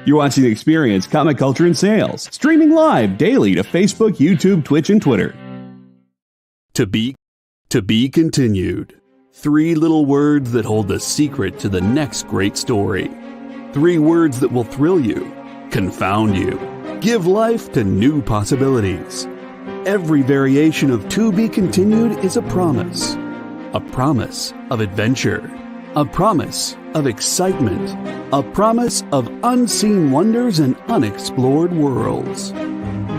You're watching Experience Comic Culture and Sales, streaming live daily to Facebook, YouTube, Twitch, and Twitter. To be continued. 3 little words that hold the secret to the next great story. 3 words that will thrill you, confound you, give life to new possibilities. Every variation of To Be Continued is a promise of adventure, a promise of excitement, a promise of unseen wonders and unexplored worlds.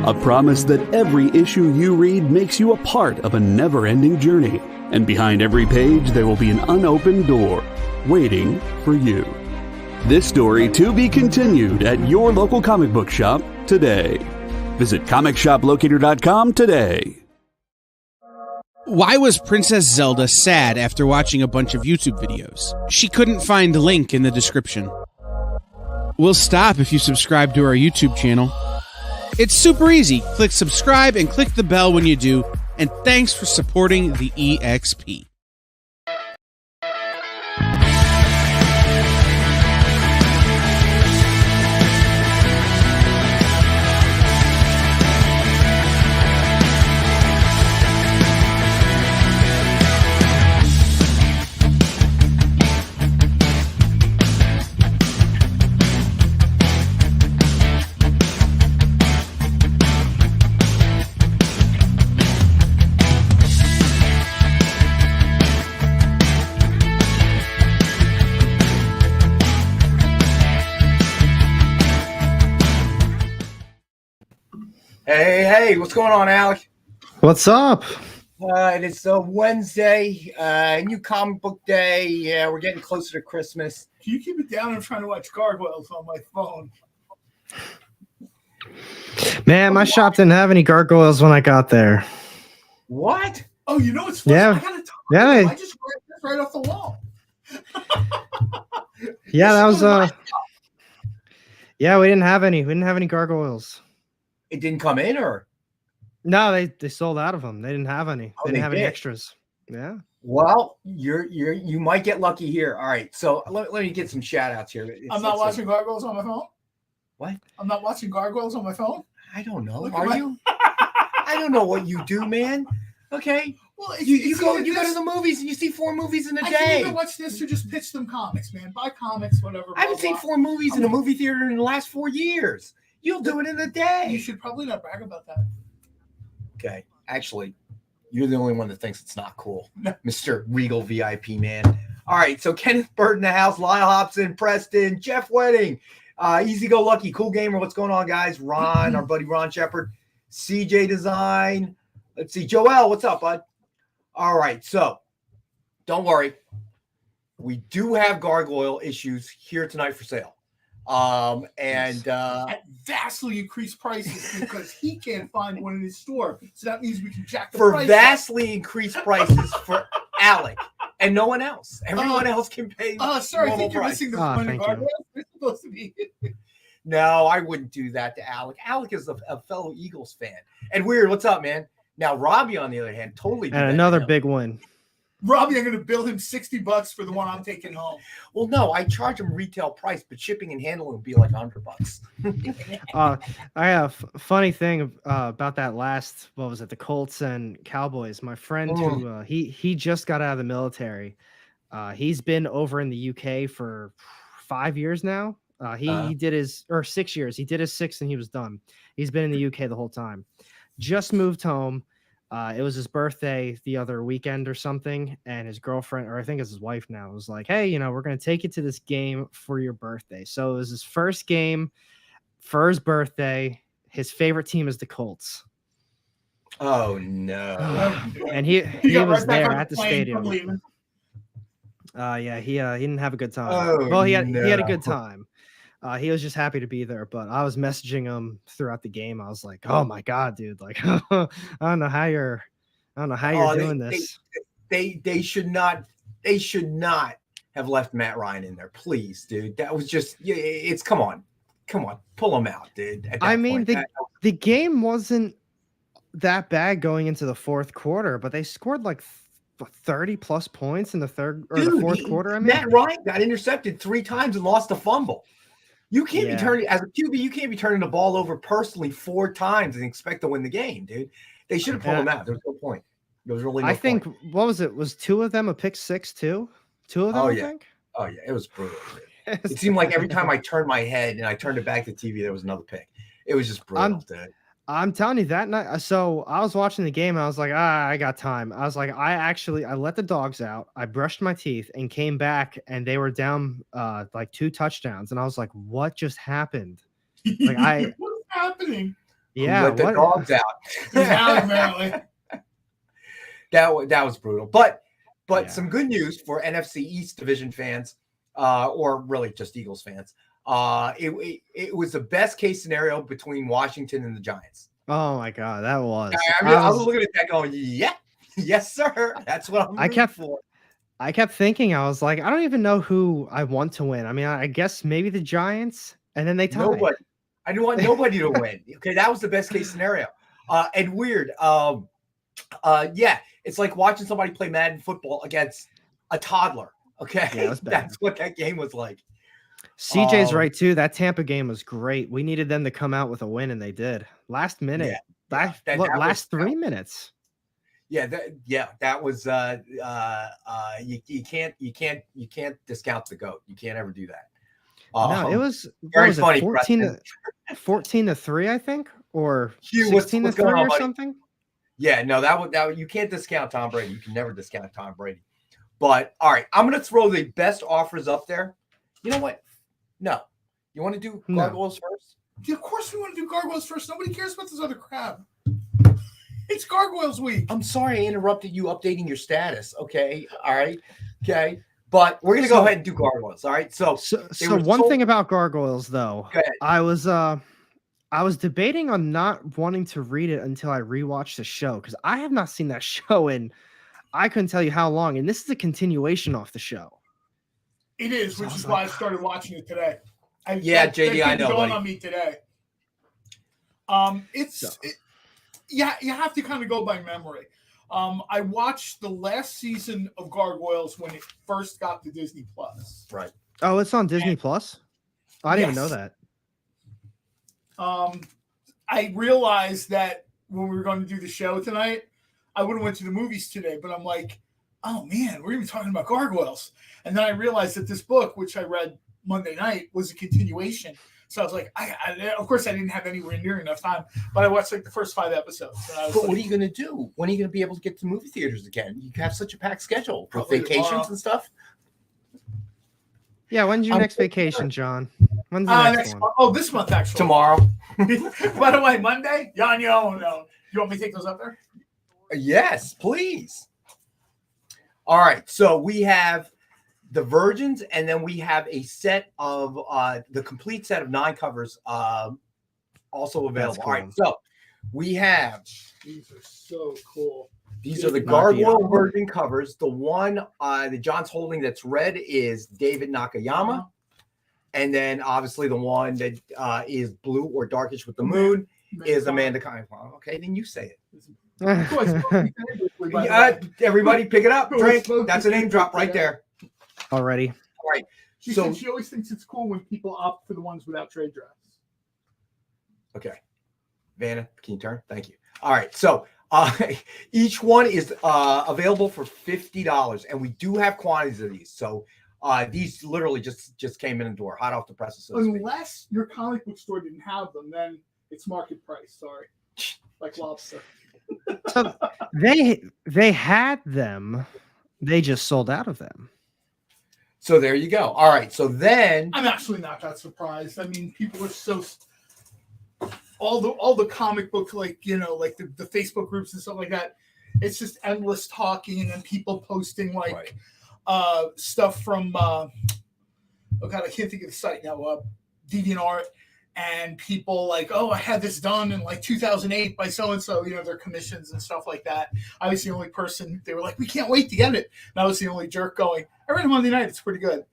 A promise that every issue you read makes you a part of a never-ending journey, and behind every page there will be an unopened door waiting for you. This story to be continued at your local comic book shop today. Visit comicshoplocator.com today. Why was Princess Zelda sad after watching a bunch of YouTube videos? She couldn't find a link in the description. We'll stop if you subscribe to our YouTube channel. It's super easy. Click subscribe and click the bell when you do. And thanks for supporting the EXP. Hey, what's going on, Alec? What's up? It is Wednesday, new comic book day. Yeah, we're getting closer to Christmas. Can you keep it down? I'm trying to watch Gargoyles on my phone. Man, my shop didn't have any gargoyles when I got there. What? Oh, you know what's funny? Yeah. I gotta talk Yeah. to you. I just grabbed this right off the wall. Yeah, that was yeah, we didn't have any. We didn't have any gargoyles. It didn't come in, or? No, they sold out of them. They didn't have any. They didn't have any extras. Yeah. Well, you might get lucky here. All right, so let me get some shout outs here. I'm not watching Gargoyles on my phone. What? I'm not watching Gargoyles on my phone. I don't know. Are you? I don't know what you do, man. Okay. Well, you go to the movies and you see 4 movies in a I day. can either watch this or just pitch them comics, man. Buy comics, whatever. I haven't seen 4 movies in a movie theater in the last 4 years. You'll do it in a day. You should probably not brag about that. Okay. Actually, you're the only one that thinks it's not cool. Mr. Regal VIP, man. All right. So Kenneth Bird in the house, Lyle Hobson, Preston, Jeff Wedding, Easy Go Lucky, Cool Gamer. What's going on, guys? Ron, our buddy Ron Shepard, CJ Design. Let's see. Joel, what's up, bud? All right. So don't worry. We do have gargoyle issues here tonight for sale. At vastly increased prices because he can't find one in his store. So that means we can jack the price for vastly increased prices for Alec and no one else. Everyone else can pay. Sorry, I think you're missing the point of Gargoyles. It's supposed to be. No, I wouldn't do that to Alec. Alec is a fellow Eagles fan. And Weird, what's up, man? Now Robbie, on the other hand, totally. And another big one. Robbie, I'm going to bill him $60 for the one I'm taking home. Well, no, I charge him retail price, but shipping and handling would be like $100. I have a funny thing about that last, what was it, the Colts and Cowboys. My friend who he just got out of the military. He's been over in the UK for 5 years now. He did his, or 6 years. He did his 6th and he was done. He's been in the UK the whole time. Just moved home. It was his birthday the other weekend or something, and his girlfriend, or I think it's his wife now, was like, hey, we're going to take you to this game for your birthday. So it was his first game for his birthday. His favorite team is the Colts. Oh, no. And he was there at the stadium. Yeah, he didn't have a good time. Well, he had a good time. He was just happy to be there, but I was messaging him throughout the game. I was like, "Oh my god, dude! Like, I don't know how you're doing this." They should not have left Matt Ryan in there, please, dude. That was just come on, pull him out, dude. I mean, the game wasn't that bad going into the fourth quarter, but they scored like 30 plus points in the third or the fourth quarter. I mean, Matt Ryan got intercepted 3 times and lost a fumble. You can't be turning as a QB. You can't be turning the ball over personally 4 times and expect to win the game, dude. They should have pulled him out. There's no point. There was really no I think point. what was it? Was 2 of them a pick six too? 2 of them, I think. Oh yeah, it was brutal. It seemed like every time I turned my head and I turned it back to TV, there was another pick. It was just brutal, dude. I'm telling you that night. So I was watching the game. And I was like, I got time. I was like, I let the dogs out. I brushed my teeth and came back, and they were down like 2 touchdowns. And I was like, what just happened? Like what's happening? Yeah, let the dogs out. Apparently. That was brutal. But some good news for NFC East division fans, or really just Eagles fans. It was the best case scenario between Washington and the Giants. Oh my God, that was. I was looking at that going, yeah, yes, sir. That's what I'm looking for. I kept thinking, I was like, I don't even know who I want to win. I mean, I guess maybe the Giants, and then they tied. Nobody. I didn't want nobody to win. Okay, that was the best case scenario. And weird. Yeah, it's like watching somebody play Madden football against a toddler. Okay, yeah, that's what that game was like. CJ's right too. That Tampa game was great. We needed them to come out with a win, and they did. Last minute, last 3 minutes. Yeah, that was. You can't discount the GOAT. You can't ever do that. No, it was very funny. 14 to 3, I think, or Hugh, 16 to 3 or buddy? something. Yeah, no, that you can't discount Tom Brady. You can never discount Tom Brady. But all right, I'm gonna throw the best offers up there. You know what? No, you want to do Gargoyles first? Yeah, of course we want to do Gargoyles first. Nobody cares about this other crap. It's Gargoyles week. I'm sorry I interrupted you updating your status. Okay, all right, okay. But we're gonna go ahead and do Gargoyles. All right. So one thing about Gargoyles, though, I was debating on not wanting to read it until I rewatched the show, because I have not seen that show in I couldn't tell you how long, and this is a continuation off the show. It is, which is why I started watching it today. JD, I know. Going on me today. You have to kind of go by memory. I watched the last season of Gargoyles when it first got to Disney Plus. Right. Oh, it's on Disney Plus? I didn't even know that. I realized that when we were going to do the show tonight, I would have went to the movies today, but I'm like, oh man, we're even talking about Gargoyles. And then I realized that this book, which I read Monday night, was a continuation. So I was like, I of course I didn't have anywhere near enough time, but I watched like the first 5 episodes. But what are you going to do? When are you going to be able to get to movie theaters again? You have such a packed schedule with vacations tomorrow. And stuff. Yeah, when's your next vacation, John? When's the next one? Oh, this month actually. Tomorrow. By the way, Monday? No. You want me to take those up there? Yes, please. All right. So we have the Virgins, and then we have a set of the complete set of 9 covers also available. Cool. All right. So we have. These are so cool. These are the Gargoyle Virgin covers. The one that John's holding that's red is David Nakayama. And then obviously the one that is blue or darkish with the moon is Amanda Kine. Okay, then you say it. Everybody pick it up. Drink. That's a name drop right there. Already. All right. She always thinks it's cool when people opt for the ones without trade drafts. Okay. Vanna, can you turn? Thank you. All right. So each one is available for $50, and we do have quantities of these. So these literally just came in the door, hot off the presses. So unless your comic book store didn't have them, then it's market price. Sorry, like lobster. So they had them, they just sold out of them. So there you go. All right. So then I'm actually not that surprised. I mean, people are so all the comic book, like the Facebook groups and stuff like that. It's just endless talking and people posting stuff from I can't think of the site now. DeviantArt, and people like, oh, I had this done in like 2008 by so and so. Their commissions and stuff like that. I was the only person. They were like, we can't wait to get it. And I was the only jerk going, I read it Monday night. It's pretty good.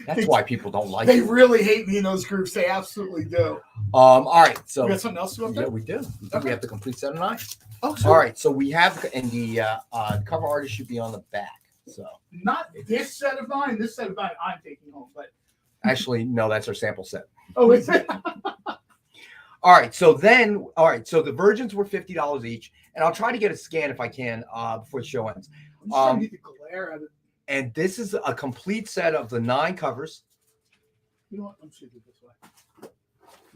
That's why people don't like it. They it. really hate me in those groups. They absolutely do. All right. So we got something else to up there? Yeah, we do. We have the complete set of 9. Oh, sure. All right. So we have, and the cover artist should be on the back. So not this set of 9. This set of 9 I'm taking home, but Actually, no, that's our sample set. Oh, is it? All right. So the Virgins were $50 each, and I'll try to get a scan if I can before the show ends. I'm just trying to get the glare out of it. And this is a complete set of the 9 covers. You know what? I'm just going to do it this way.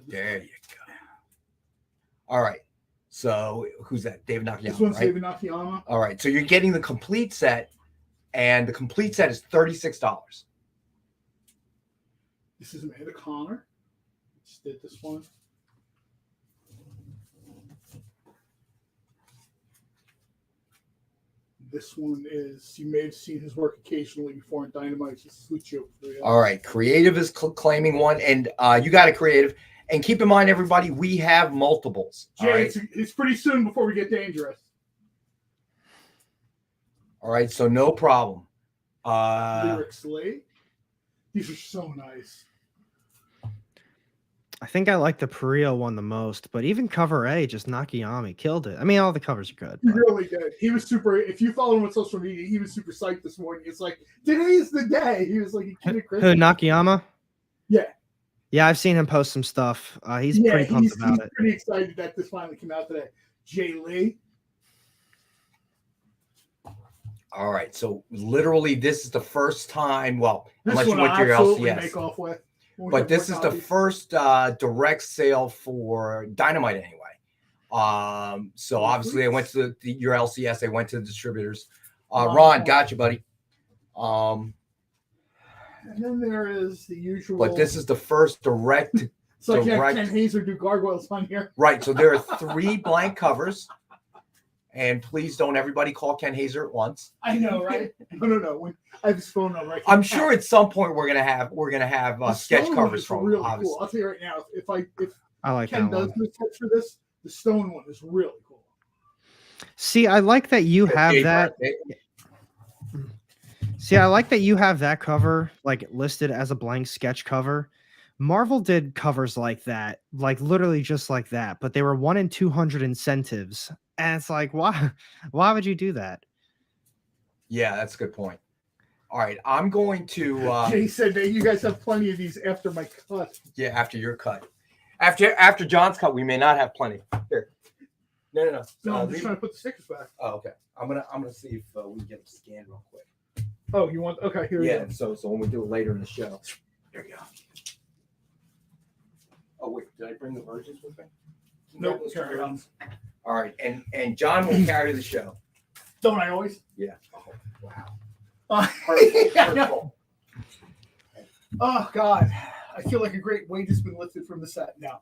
There you go. All right. So who's that? David Nakayama. This one's right? David Nakayama. All right. So you're getting the complete set, and the complete set is $36. This is Amanda Connor. Just did this one. This one is, you may have seen his work occasionally before in Dynamite. All right. Creative is claiming one, and you got a creative. And keep in mind, everybody, we have multiples. Jay, right? It's pretty soon before we get dangerous. All right. So no problem. Lyrics Lee. These are so nice. I think I like the Perio one the most, but even cover A, just Nakayama killed it. I mean, all the covers are good. He really did. He was super. If you follow him on social media, he was super psyched this morning. It's like, today is the day. He was like, who, Nakayama? Yeah. Yeah, I've seen him post some stuff. He's pretty pumped about it. Pretty excited that this finally came out today. Jay Lee. All right. So literally, this is the first time. Well, this unless you went to your LCS. Make off with. But this is the first direct sale for Dynamite anyway. So obviously I went to your LCS. I went to the distributors. Ron, got you, buddy. And then there is the usual. But this is the first direct. It's like Ken Haeser do Gargoyles on here. Right. So there are 3 blank covers. And please don't everybody call Ken Haeser at once. I know, right? No. When I have his phone number. Right? I'm sure at some point we're gonna have sketch covers from really obviously. Cool. I'll tell you right now, if I like Ken that does one. the sketch for this, the stone one is really cool. See, I like that you have that. See, I like that you have that cover like listed as a blank sketch cover. Marvel did covers like that, like literally just like that, but they were 1 in 200 incentives. And it's like, why would you do that? Yeah, that's a good point. All right, I'm going to. Jay said that you guys have plenty of these after my cut. Yeah, after your cut. After John's cut, we may not have plenty. Here. No. No, I'm just trying to put the stickers back. Oh, okay. I'm gonna see if we can get them scanned real quick. Oh, you want? Okay, here we go. So when we do it later in the show. There you go. Oh wait, did I bring the Virgins with me? Nope. Carry on. All right, and John will carry the show. Don't I always? Yeah. Oh, wow. Yeah, oh God, I feel like a great weight has been lifted from the set now.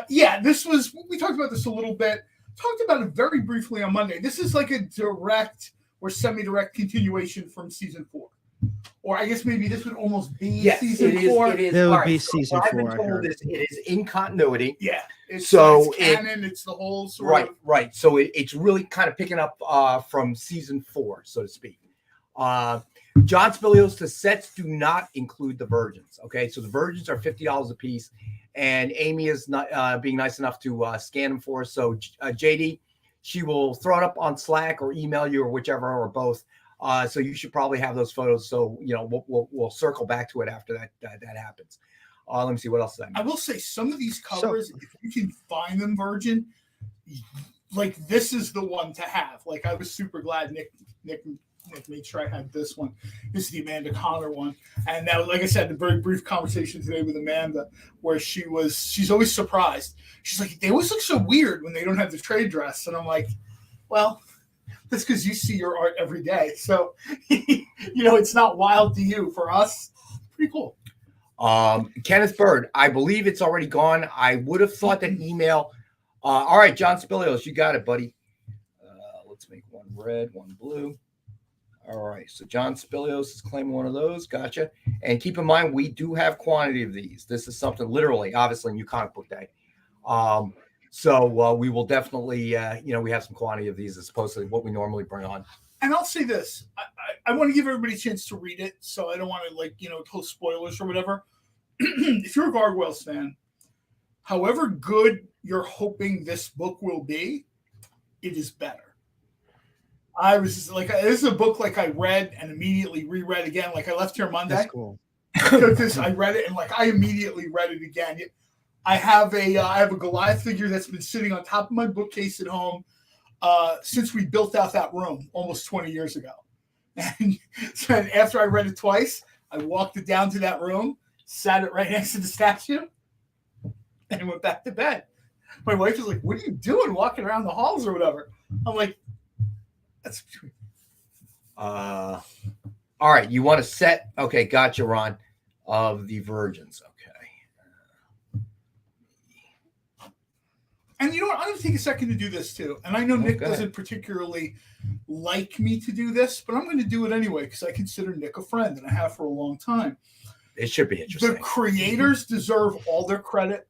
Yeah, this was. We talked about this a little bit. Talked about it very briefly on Monday. This is like a direct or semi-direct continuation from season 4. Or I guess maybe this would almost be season 4. It would be season 4. I've been told it is in continuity. Yeah. It's canon. It's the whole sort of. Right. So it's really kind of picking up from season 4, so to speak. John Spilios, the sets do not include the Virgins. Okay. So the Virgins are $50 a piece. And Amy is not being nice enough to scan them for us. So JD, she will throw it up on Slack or email you or whichever or both. So you should probably have those photos. So we'll circle back to it after that happens. Let me see what else. I will say some of these covers, if you can find them, Virgin, like this is the one to have. Like I was super glad Nick made sure I had this one. This is the Amanda Connor one, and that was, like I said, a very brief conversation today with Amanda, where she's always surprised. She's like, they always look so weird when they don't have the trade dress, and I'm like, well. That's because you see your art every day. So, it's not wild to you. For us, pretty cool. Kenneth Bird, I believe it's already gone. I would have thought that email. All right, John Spilios, you got it, buddy. Let's make one red, one blue. All right, so John Spilios is claiming one of those. Gotcha. And keep in mind, we do have quantity of these. This is something literally, obviously, New Comic Book Day. So we will definitely, we have some quantity of these as opposed to what we normally bring on. And I'll say this. I want to give everybody a chance to read it, so I don't want to, post spoilers or whatever. If you're a Gargoyles fan, however good you're hoping this book will be, it is better. I was like, this is a book like I read and immediately reread again. Like I left here Monday. That's cool. because I read it and like I immediately read it again. I have a Goliath figure that's been sitting on top of my bookcase at home since we built out that room almost 20 years ago. And so after I read it twice, I walked it down to that room, sat it right next to the statue, and went back to bed. My wife was like, "What are you doing walking around the halls or whatever?" I'm like, "That's." All right, you want to set? Okay, gotcha, Ron. Of the Virgins, okay. And you know what? I'm going to take a second to do this too. And I know Nick doesn't particularly like me to do this, but I'm going to do it anyway because I consider Nick a friend, and I have for a long time. It should be interesting. The creators deserve all their credit.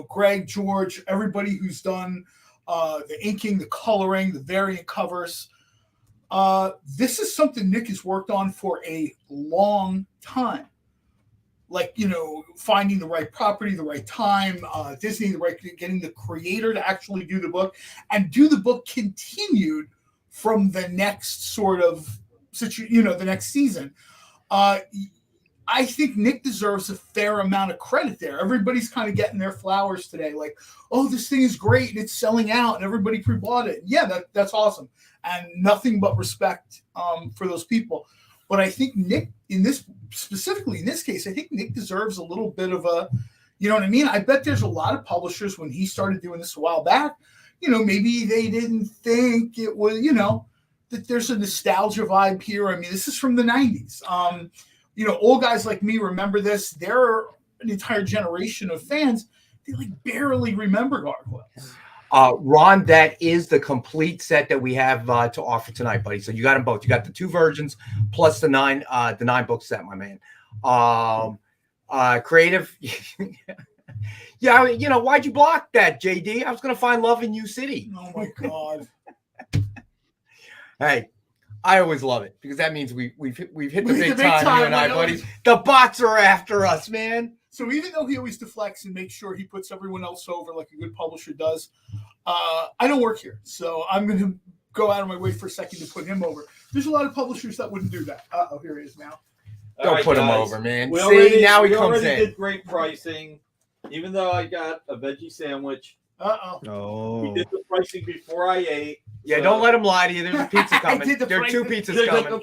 Greg, George, everybody who's done the inking, the coloring, the variant covers. This is something Nick has worked on for a long time. Like, finding the right property, the right time, Disney, getting the creator to actually do the book and do the book continued from the next sort of, the next season. I think Nick deserves a fair amount of credit there. Everybody's kind of getting their flowers today. Like, oh, this thing is great and it's selling out and everybody pre-bought it. Yeah, that's awesome. And nothing but respect for those people. But I think Nick, specifically in this case, I think Nick deserves a little bit of a, you know what I mean? I bet there's a lot of publishers when he started doing this a while back, maybe they didn't think it was, that there's a nostalgia vibe here. I mean, this is from the 90s. Old guys like me remember this. There are an entire generation of fans. They barely remember Gargoyles. Ron, that is the complete set that we have to offer tonight, buddy. So you got them both. You got the 2 Virgins plus the 9 book set, my man. Creative. Yeah, why'd you block that, JD? I was gonna find love in U City. Oh my God. Hey, I always love it because that means we've hit the big time, you and I, buddy. The bots are after us, man. So even though he always deflects and makes sure he puts everyone else over like a good publisher does, I don't work here. So I'm going to go out of my way for a second to put him over. There's a lot of publishers that wouldn't do that. Uh-oh, here he is now. Don't put him over, man. Now he comes in. We did great pricing. Even though I got a veggie sandwich. Uh-oh. Oh. We did the pricing before I ate. Yeah, don't let him lie to you. There's a pizza coming. There are 2 pizzas coming.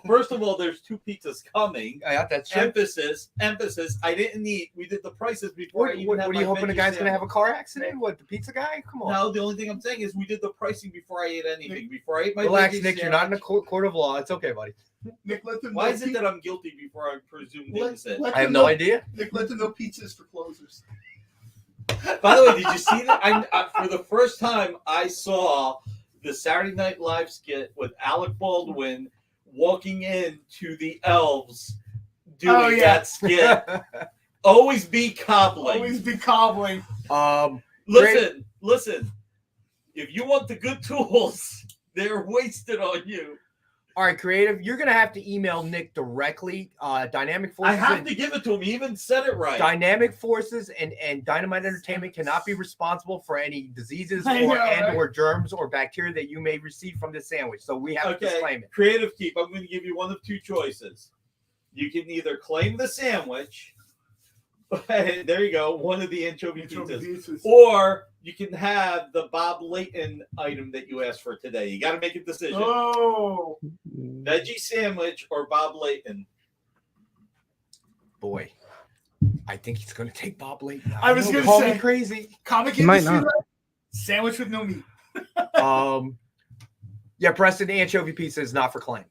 First of all, there's 2 pizzas coming. Yeah, that's true. Emphasis. I didn't eat. We did the prices before I even had What are you hoping the guy's going to have a car accident? What, the pizza guy? Come on. No, the only thing I'm saying is we did the pricing before I ate anything. Before I ate my Relax, veggie Nick. sandwich. You're not in a court of law. It's okay, buddy. Nick, let them Why is it that I'm guilty before I'm presumed innocent? I have no idea. Nick, let them know pizzas for closers. By the way, did you see that? For the first time, I saw the Saturday Night Live skit with Alec Baldwin walking into the elves doing that skit. Always be cobbling. Always be cobbling. Listen. If you want the good tools, they're wasted on you. All right, Creative, you're going to have to email Nick directly. Dynamic Forces. I have to give it to him. He even said it right. Dynamic Forces and Dynamite Entertainment cannot be responsible for any diseases or germs or bacteria that you may receive from this sandwich. So we have to disclaim it. Creative Keep, I'm going to give you one of 2 choices. You can either claim the sandwich. There you go. One of the anchovy pizzas. Or you can have the Bob Layton item that you asked for today. You got to make a decision. Oh. Veggie sandwich or Bob Layton? Boy, I think he's going to take Bob Layton. I was going to call say me crazy. Comic He might not. Sandwich with no meat. Yeah, Preston, anchovy pizza is not for claim.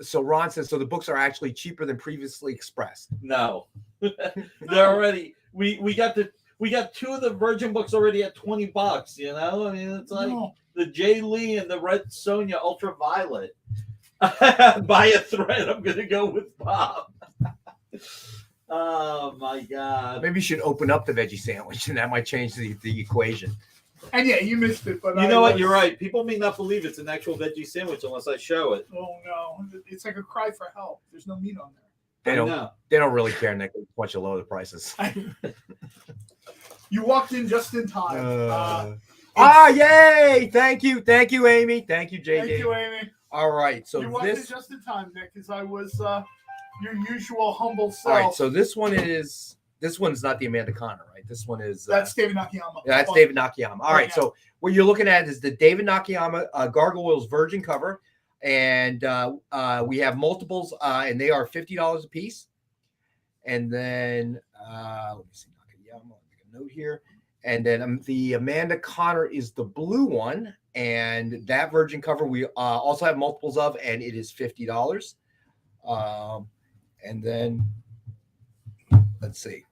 So Ron says, so the books are actually cheaper than previously expressed. No. They're already we got 2 of the Virgin books already at $20, you know? I mean, it's like the Jay Lee and the Red Sonja Ultraviolet. Buy a thread, I'm gonna go with Bob. Oh my God. Maybe you should open up the veggie sandwich and that might change the equation. And yeah, you missed it, but you know what? You're right. People may not believe it's an actual veggie sandwich unless I show it. Oh no, it's like a cry for help. There's no meat on there. They don't really care, Nick. Once you lower the prices. You walked in just in time. Yay! Thank you, Amy. Thank you, JD. Thank you, Amy. All right, so you walked in just in time, Nick, because I was your usual humble self. All right, so this one's not the Amanda Connor, right? This one is that's David Nakayama. Yeah, that's David Nakayama. All right, so what you're looking at is the David Nakayama Gargoyles Virgin cover, and we have multiples, and they are $50 a piece. And then let me see, Nakayama. I'll make a note here. And then the Amanda Connor is the blue one, and that Virgin cover we also have multiples of, and it is $50. And then let's see.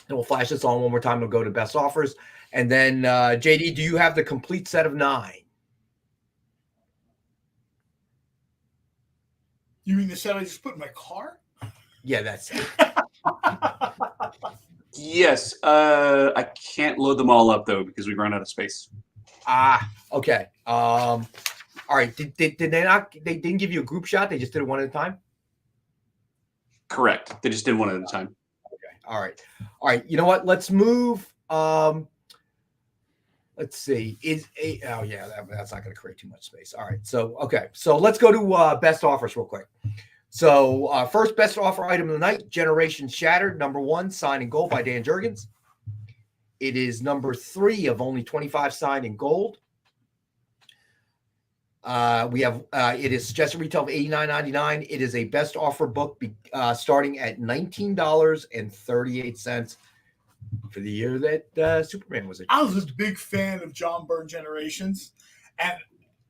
And we'll flash this on one more time. We'll go to best offers. And then, JD, do you have the complete set of 9? You mean the set I just put in my car? Yeah, that's it. Yes. I can't load them all up, though, because we run out of space. Okay. All right. Did they not? They didn't give you a group shot. They just did it one at a time. Correct. They just did one at a time. Okay. All right. You know what? Let's move. Let's see. Oh yeah, that's not going to create too much space. All right. So let's go to best offers real quick. So first best offer item of the night: Generation Shattered, #1, signed in gold by Dan Jurgens. It is number 3 of only 25 signed in gold. We have it is suggested retail of $89.99. It is a best offer book starting at $19.38 for the year that Superman was. I was a big fan of John Byrne Generations, and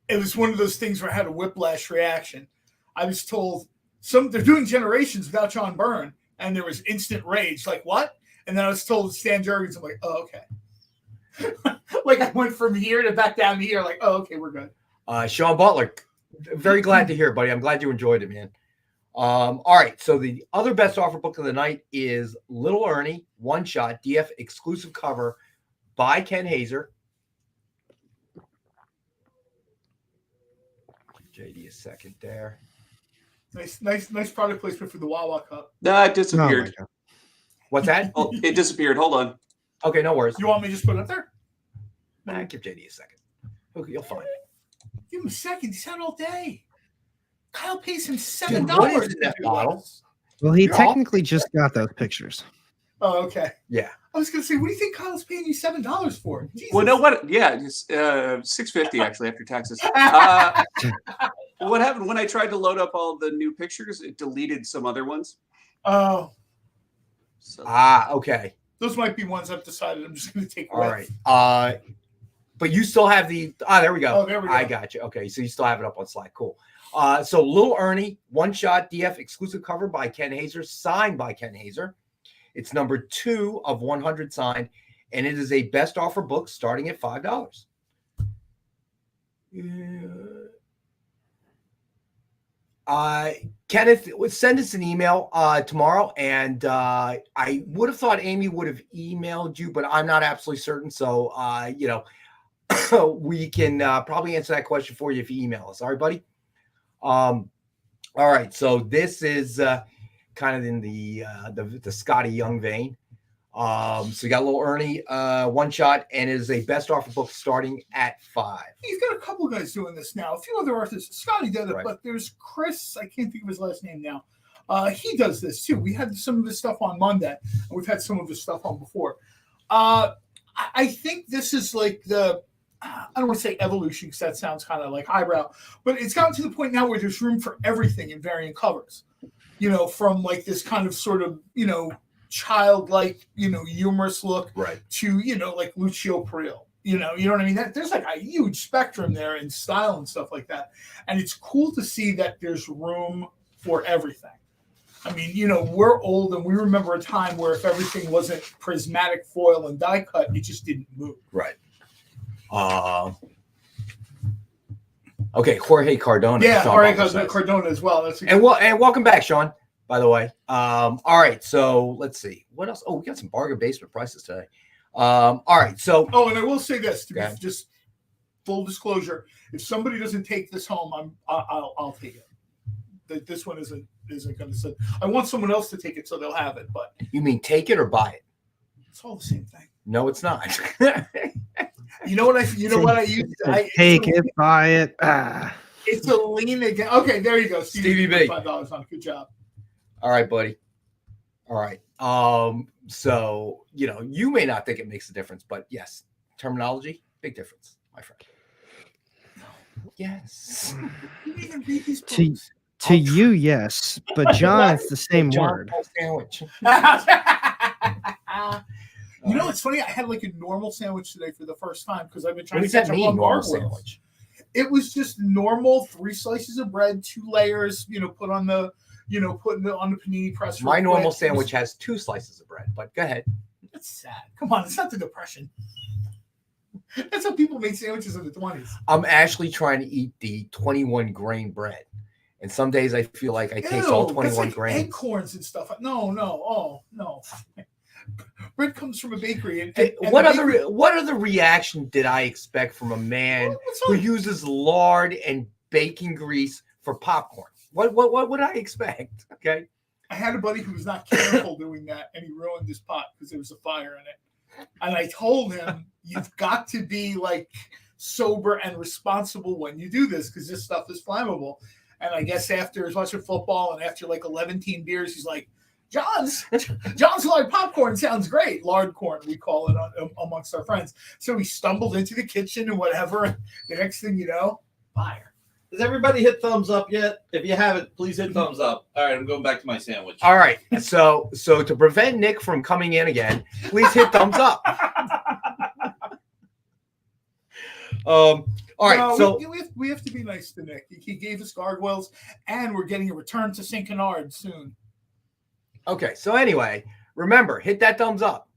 it was one of those things where I had a whiplash reaction. I was told they're doing Generations without John Byrne, and there was instant rage. Like, what? And then I was told Stan Jurgens. I'm like, oh, okay. Like I went from here to back down to here. Like, oh, okay, we're good. Sean Butler, very glad to hear, buddy. I'm glad you enjoyed it, man. All right, so the other best offer book of the night is Little Ernie, one shot, DF exclusive cover by Ken Haeser. JD a second there. Nice product placement for the Wawa Cup. No, it disappeared. Oh What's that? Oh, it disappeared. Hold on. Okay, no worries. You want me to just put it up there? Nah, give JD a second. Okay, you'll find it. Give him a second. He's out all day. Kyle pays him $7. Dude, what is in that bottle? Well, he technically just got those pictures. Oh, okay. Yeah. I was gonna say, what do you think Kyle's paying you $7 for? Jesus. Well, no, what? Yeah, it's $6.50 actually after taxes. What happened when I tried to load up all the new pictures? It deleted some other ones. Oh. So. Okay. Those might be ones I've decided I'm just gonna take. All right. But you still have the. There we go. Oh, there we go. I got you. Okay, so you still have it up on Slack. Cool. So Little Ernie, one shot DF exclusive cover by Ken Haeser, signed by Ken Haeser. It's number 2 of 100 signed, and it is a best offer book starting at $5. Kenneth, send us an email tomorrow, and I would have thought Amy would have emailed you, but I'm not absolutely certain. So, we can probably answer that question for you if you email us. All right, buddy. All right. So this is kind of in the Scotty Young vein. So you got Little Ernie, one shot, and it is a best offer book starting at $5. He's got a couple of guys doing this now. A few other artists. Scotty did it, Right. but there's Chris. I can't think of his last name now. He does this too. We had some of his stuff on Monday, and we've had some of his stuff on before. I think this is like I don't want to say evolution because that sounds kind of like highbrow, but it's gotten to the point now where there's room for everything in variant covers. From like this kind of sort of, childlike, humorous look, Right. to, like Lucio Perillo. You know what I mean? There's like a huge spectrum there in style and stuff like that. And it's cool to see that there's room for everything. I mean, we're old and we remember a time where if everything wasn't prismatic foil and die cut, it just didn't move. Right. Okay, Jorge Cardona. Yeah, Sean Jorge Butler says. Cardona as well. That's And welcome back, Sean, by the way. All right, so let's see. What else? Oh, we got some bargain basement prices today. All right, so. Oh, and I will say this, to be Okay. just full disclosure. If somebody doesn't take this home, I'll take it. This one isn't going to sit. I want someone else to take it so they'll have it, but You mean take it or buy it? it's all the same thing. No, it's not. You know what I use? Take it, buy it. It's a lean again. Okay, there you go. Stevie B. $5 on. Good job. All right, buddy. All right. So, you may not think it makes a difference, but yes, terminology, big difference, my friend. Yes. You didn't even read these To books. you, yes, but John, it's the same word. Sandwich. You know, it's funny. I had like a normal sandwich today for the first time because I've been What trying does to that catch up mean, on normal Gargoyles. sandwich? It was just normal 3 slices of bread, 2 layers, put on the, on the panini press. My real normal quick. sandwich has 2 slices of bread, but go ahead. That's sad. Come on, it's not the Depression. That's how people made sandwiches in the 20s. I'm actually trying to eat the 21 grain bread. And some days I feel like I taste all 21 that's like grains. acorns and stuff. No. Oh, no. Bread comes from a bakery. And What the other reaction did I expect from a man What's who wrong? uses lard and bacon grease for popcorn? What would I expect? Okay. I had a buddy who was not careful doing that, and he ruined his pot because there was a fire in it. And I told him, you've got to be like sober and responsible when you do this because this stuff is flammable. And I guess after he's watching football and after like 11 beers, he's like, John's lard popcorn sounds great. Lard corn, we call it amongst our friends. So he stumbled into the kitchen and whatever. And the next thing you know, fire. Has everybody hit thumbs up yet? If you haven't, please hit thumbs up. All right, I'm going back to my sandwich. All right. So to prevent Nick from coming in again, please hit thumbs up. All right. So we have to be nice to Nick. He gave us Gargoyles, and we're getting a return to St. Kennard soon. okay. So anyway, remember, hit that thumbs up.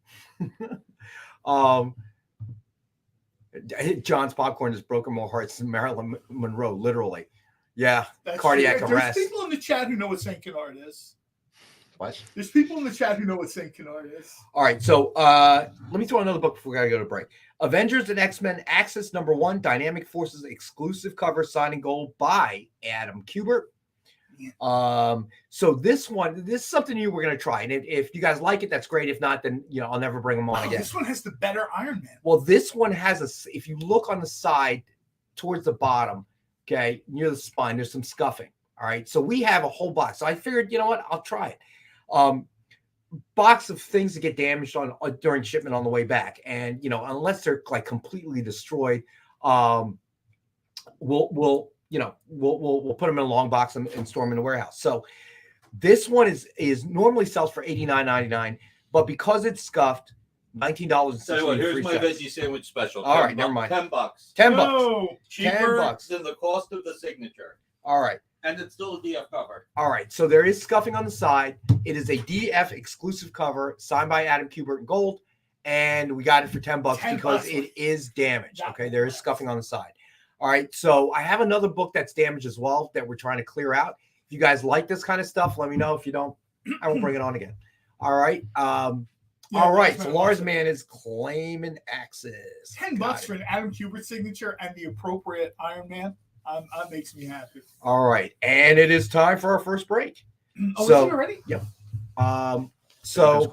John's popcorn has broken more hearts than Marilyn Monroe, literally. Yeah, That's cardiac true. arrest. There's people in the chat who know what St. Kennard is. What? There's people in the chat who know what St. Kennard is. All right, so let me throw another book before we gotta go to break. Avengers and X-Men Axis #1, Dynamic Forces exclusive cover, signed in gold by Adam Kubert. So this is something new we're gonna try, and if you guys like it, that's great. If not, then I'll never bring them on again. This one has the better Iron Man. Well, this one has if you look on the side towards the bottom, okay, near the spine, there's some scuffing. All right, so we have a whole box. So I figured, I'll try it. Box of things that get damaged on during shipment on the way back, and unless they're like completely destroyed, we'll put them in a long box and store them in the warehouse. So this one is normally sells for $89.99, but because it's scuffed, $19. Tell you what, here's my veggie sandwich special. All right, never mind. $10. $10. No. Cheaper $10. than the cost of the signature. All right. And it's still a DF cover. All right, so there is scuffing on the side. It is a DF exclusive cover signed by Adam Kubert in gold, and we got it for $10 because it is damaged. Okay, there is scuffing on the side. All right, so I have another book that's damaged as well that we're trying to clear out. If you guys like this kind of stuff, let me know. If you don't, I won't bring it on again. All right. All right, so Lars Man is claiming Axis. $10 for an Adam Kubert signature and the appropriate Iron Man. That makes me happy. All right, and it is time for our first break. Oh, so, is it already? Yep. So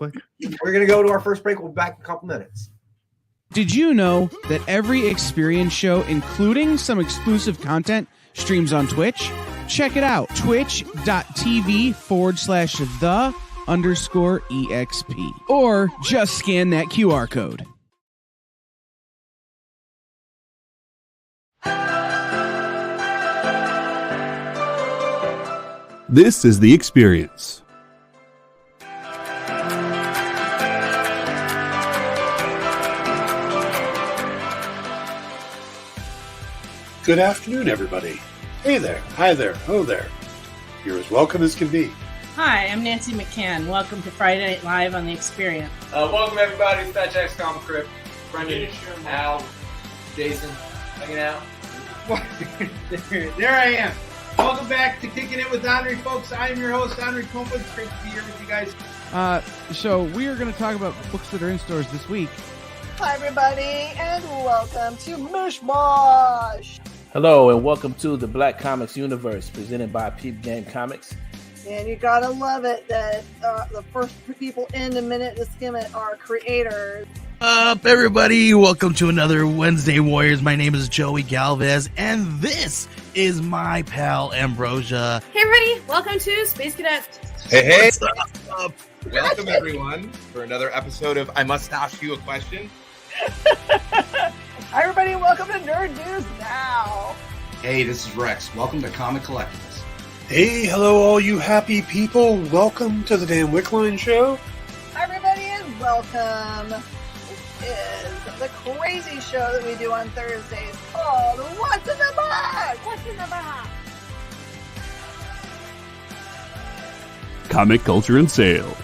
we're gonna go to our first break. We'll be back in a couple minutes. Did you know that every experience show, including some exclusive content, streams on Twitch? Check it out. Twitch.tv/the_EXP. Or just scan that QR code. This is The Experience. Good afternoon, everybody. Hey there, hi there, ho there. You're as welcome as can be. Hi, I'm Nancy McCann. Welcome to Friday Night Live on The Experience. Welcome, everybody. It's Fat Jack's Comic Crypt. Brendan, Al, Jason, hanging out. There I am. Welcome back to Kicking It with Henry, folks. I am your host, Henry Kumpa. It's great to be here with you guys. So we are going to talk about books that are in stores this week. Hi, everybody, and welcome to Mishmash. Hello, and welcome to the Black Comics Universe, presented by Peep Game Comics. And you gotta love it that the first people in the minute to skim it are creators. Up, everybody? Welcome to another Wednesday Warriors. My name is Joey Galvez, and this is my pal Ambrosia. Hey, everybody! Welcome to Space Cadet. Hey! What's up? Welcome, everyone, for another episode of I Must Ask You a Question. Hi, everybody. Welcome to Nerd News Now. Hey, this is Rex. Welcome to Comic Collectables. Hey, hello, all you happy people. Welcome to the Dan Wickline Show. Hi, everybody, and welcome. This is the crazy show that we do on Thursdays called What's in the Box? What's in the Box? Comic culture and sales.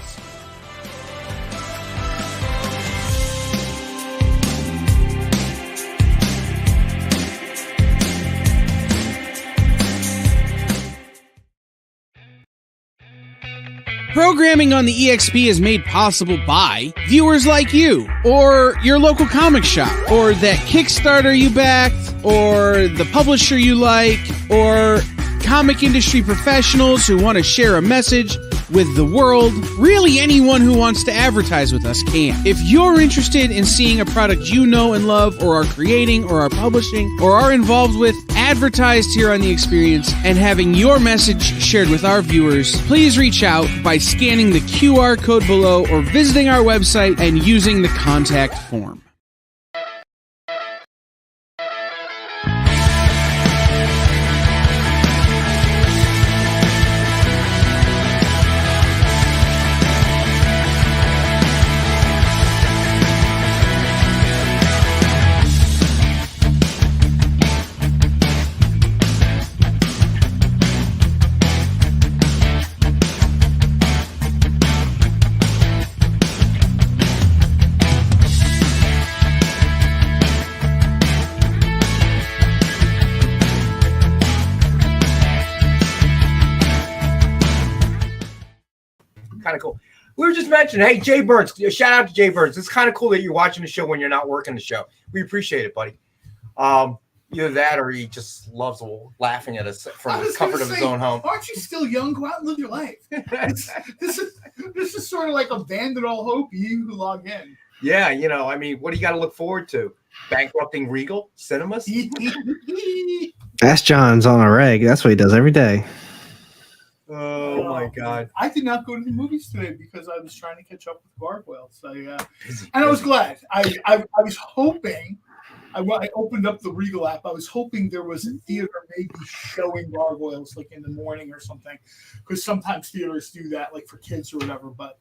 Programming on the EXP is made possible by viewers like you, or your local comic shop, or that Kickstarter you backed, or the publisher you like, or comic industry professionals who want to share a message with the world. Really, anyone who wants to advertise with us can. If you're interested in seeing a product you know and love, or are creating, or are publishing, or are involved with, advertised here on The Experience, and having your message shared with our viewers, please reach out by scanning the QR code below or visiting our website and using the contact form. Kind of cool. We were just mentioning, hey, Jay Burns, shout out to Jay Burns. It's kind of cool that you're watching the show when you're not working the show. We appreciate it, buddy. Either that or he just loves laughing at us from the comfort of his own home. Aren't you still young? Go out and live your life. This is sort of like abandon all hope, you who log in. Yeah, you know, I mean, what do you got to look forward to? Bankrupting Regal Cinemas? Ask John's on a reg. That's what he does every day. Oh my God! I did not go to the movies today because I was trying to catch up with Gargoyles. And I was glad. I was hoping. I opened up the Regal app. I was hoping there was a theater maybe showing Gargoyles like in the morning or something, because sometimes theaters do that, like for kids or whatever. But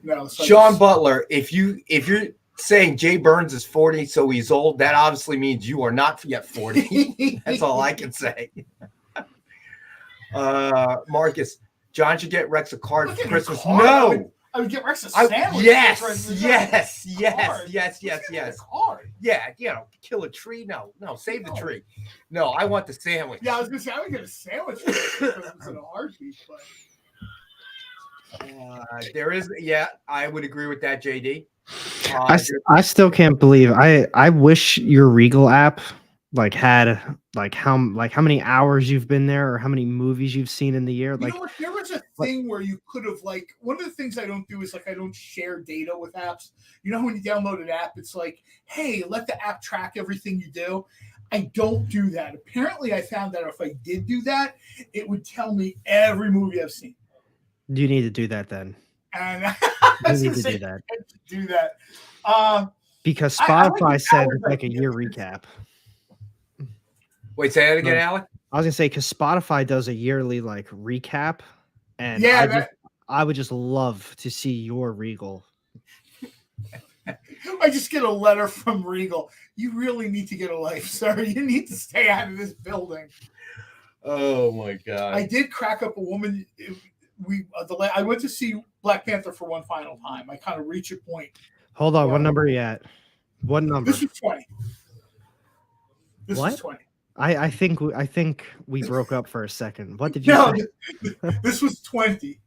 no. So Sean Butler, if you're saying Jay Burns is 40, so he's old, that obviously means you are not yet 40. That's all I can say. Marcus, John should get Rex a card for Christmas. No, I would get Rex a sandwich. Yes. Card. Yeah, you know, kill a tree. No, save the tree. No, I want the sandwich. Yeah, I was gonna say I would get a sandwich for Christmas in a heartbeat. But there is, yeah, I would agree with that, JD. I still can't believe. I wish your Regal app had how many hours you've been there or how many movies you've seen in the year. You know what? There was a thing where you could have one of the things I don't do is I don't share data with apps. You know, when you download an app, it's like, hey, let the app track everything you do. I don't do that. Apparently, I found that if I did do that, it would tell me every movie I've seen. You need to do that then. And you need to do that. Do that. Because Spotify said it's like a year recap. Wait, say that again, Alec? I was gonna say because Spotify does a yearly recap, and yeah, I would just love to see your Regal. I just get a letter from Regal. You really need to get a life, sir. You need to stay out of this building. Oh my God! I did crack up a woman. I went to see Black Panther for one final time. I kind of reached a point. Hold on, what number are you at? What number? This is 20. This is 20. I think we broke up for a second. What did you say? This was 20.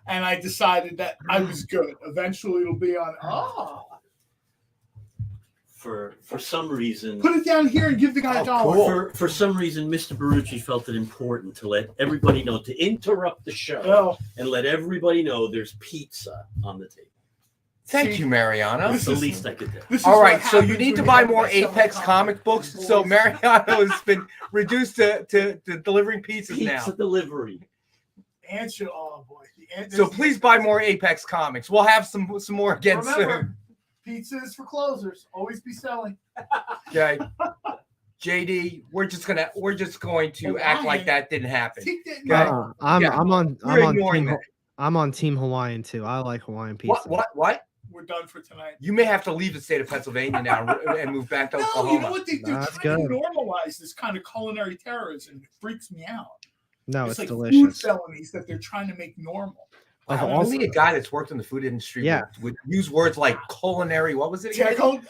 And I decided that I was good. Eventually it'll be on For some reason, put it down here and give the guy a dollar. Cool. For some reason, Mr. Barucci felt it important to let everybody know, to interrupt the show and let everybody know there's pizza on the table. Thank you, Mariano. That's the least I could do. All right, so you need to buy more Apex comic books. So Mariano has been reduced to delivering pizzas now. Pizza delivery. Answer, oh boy. So please buy more Apex comics. We'll have some more again soon. Pizza is for closers. Always be selling. Okay. JD, we're just going to act like that didn't happen. Okay? I'm on Team Hawaiian too. I like Hawaiian pizza. What? We're done for tonight. You may have to leave the state of Pennsylvania now and move back to Oklahoma. You know what? They're trying to normalize this kind of culinary terrorism. It freaks me out. No, it's like delicious. Food felonies that they're trying to make normal. Only a guy that's worked in the food industry would use words like culinary. What was it? You know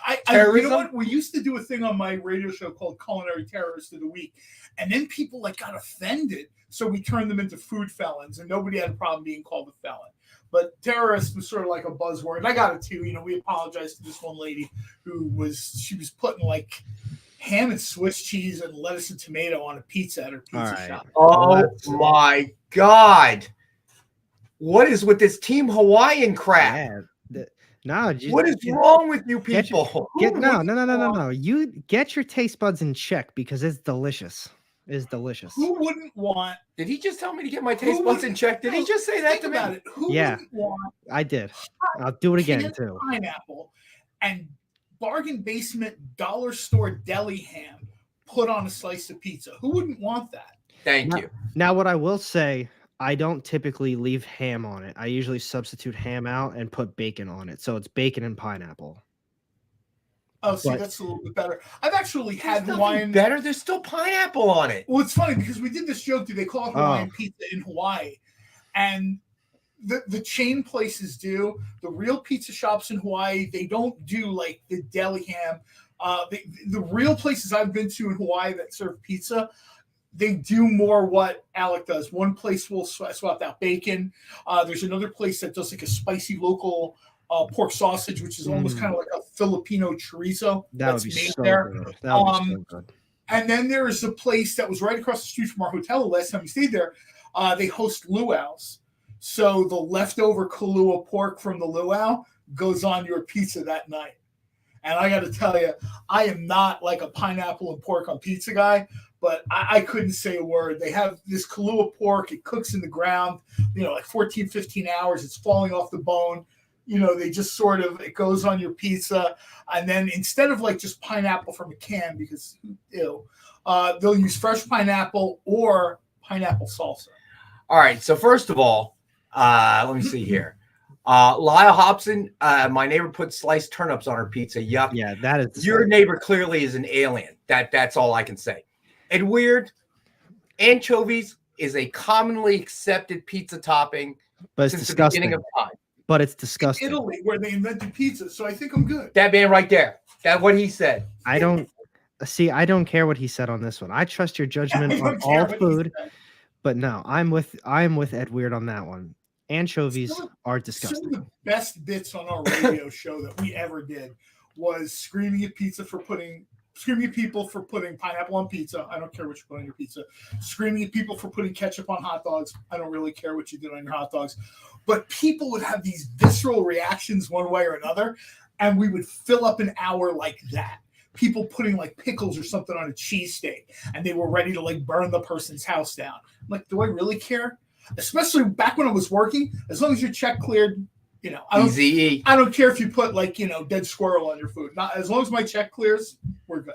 what? We used to do a thing on my radio show called Culinary Terrorist of the Week, and then people got offended, so we turned them into food felons, and nobody had a problem being called a felon. But terrorist was sort of like a buzzword. I got it too. We apologized to this one lady who was putting like ham and Swiss cheese and lettuce and tomato on a pizza at her pizza shop. Oh my God. What is with this Team Hawaiian crap? What is wrong with you people? No. You get your taste buds in check because it's delicious. It's delicious. Who wouldn't want? Did he just tell me to get my taste buds in check? Did he just say that to me? Who wouldn't want? I did. I'll do it again too. Pineapple and bargain basement dollar store deli ham put on a slice of pizza. Who wouldn't want that? Thank you. Now, what I will say, I don't typically leave ham on it. I usually substitute ham out and put bacon on it. So it's bacon and pineapple. Oh, see, that's a little bit better. I've actually had Hawaiian. Better? There's still pineapple on it. Well, it's funny because we did this joke. Do they call it Hawaiian pizza in Hawaii? And the chain places do. The real pizza shops in Hawaii, they don't do like the deli ham. The real places I've been to in Hawaii that serve pizza, they do more what Alec does. One place will swap out bacon. There's another place that does like a spicy local pork sausage, which is almost kind of like a Filipino chorizo that's made there. That would be so good. And then there is a place that was right across the street from our hotel the last time we stayed there. They host luau's. So the leftover Kahlua pork from the luau goes on your pizza that night. And I got to tell you, I am not like a pineapple and pork on pizza guy, but I couldn't say a word. They have this Kahlua pork. It cooks in the ground, like 14, 15 hours. It's falling off the bone. They just it goes on your pizza. And then instead of like just pineapple from a can, because they'll use fresh pineapple or pineapple salsa. All right. So first of all, let me see here. Lyle Hobson, my neighbor put sliced turnips on her pizza. Yuck. Yeah, that is your neighbor clearly is an alien. That's all I can say. And weird, anchovies is a commonly accepted pizza topping but since disgusting. the beginning of time. But it's disgusting. In Italy, where they invented pizza, so I think I'm good. That man right there. That's what he said. I don't care what he said on this one. I trust your judgment on all food, but no, I'm with Ed Weird on that one. Anchovies are disgusting. Some of the best bits on our radio show that we ever did was screaming at people for putting pineapple on pizza. I don't care what you put on your pizza. Screaming at people for putting ketchup on hot dogs. I don't really care what you did on your hot dogs. But people would have these visceral reactions one way or another, and we would fill up an hour like that. People putting like pickles or something on a cheesesteak, and they were ready to like burn the person's house down. I'm like, do I really care? Especially back when I was working, as long as your check cleared, I don't care if you put like, dead squirrel on your food. Not as long as my check clears, we're good.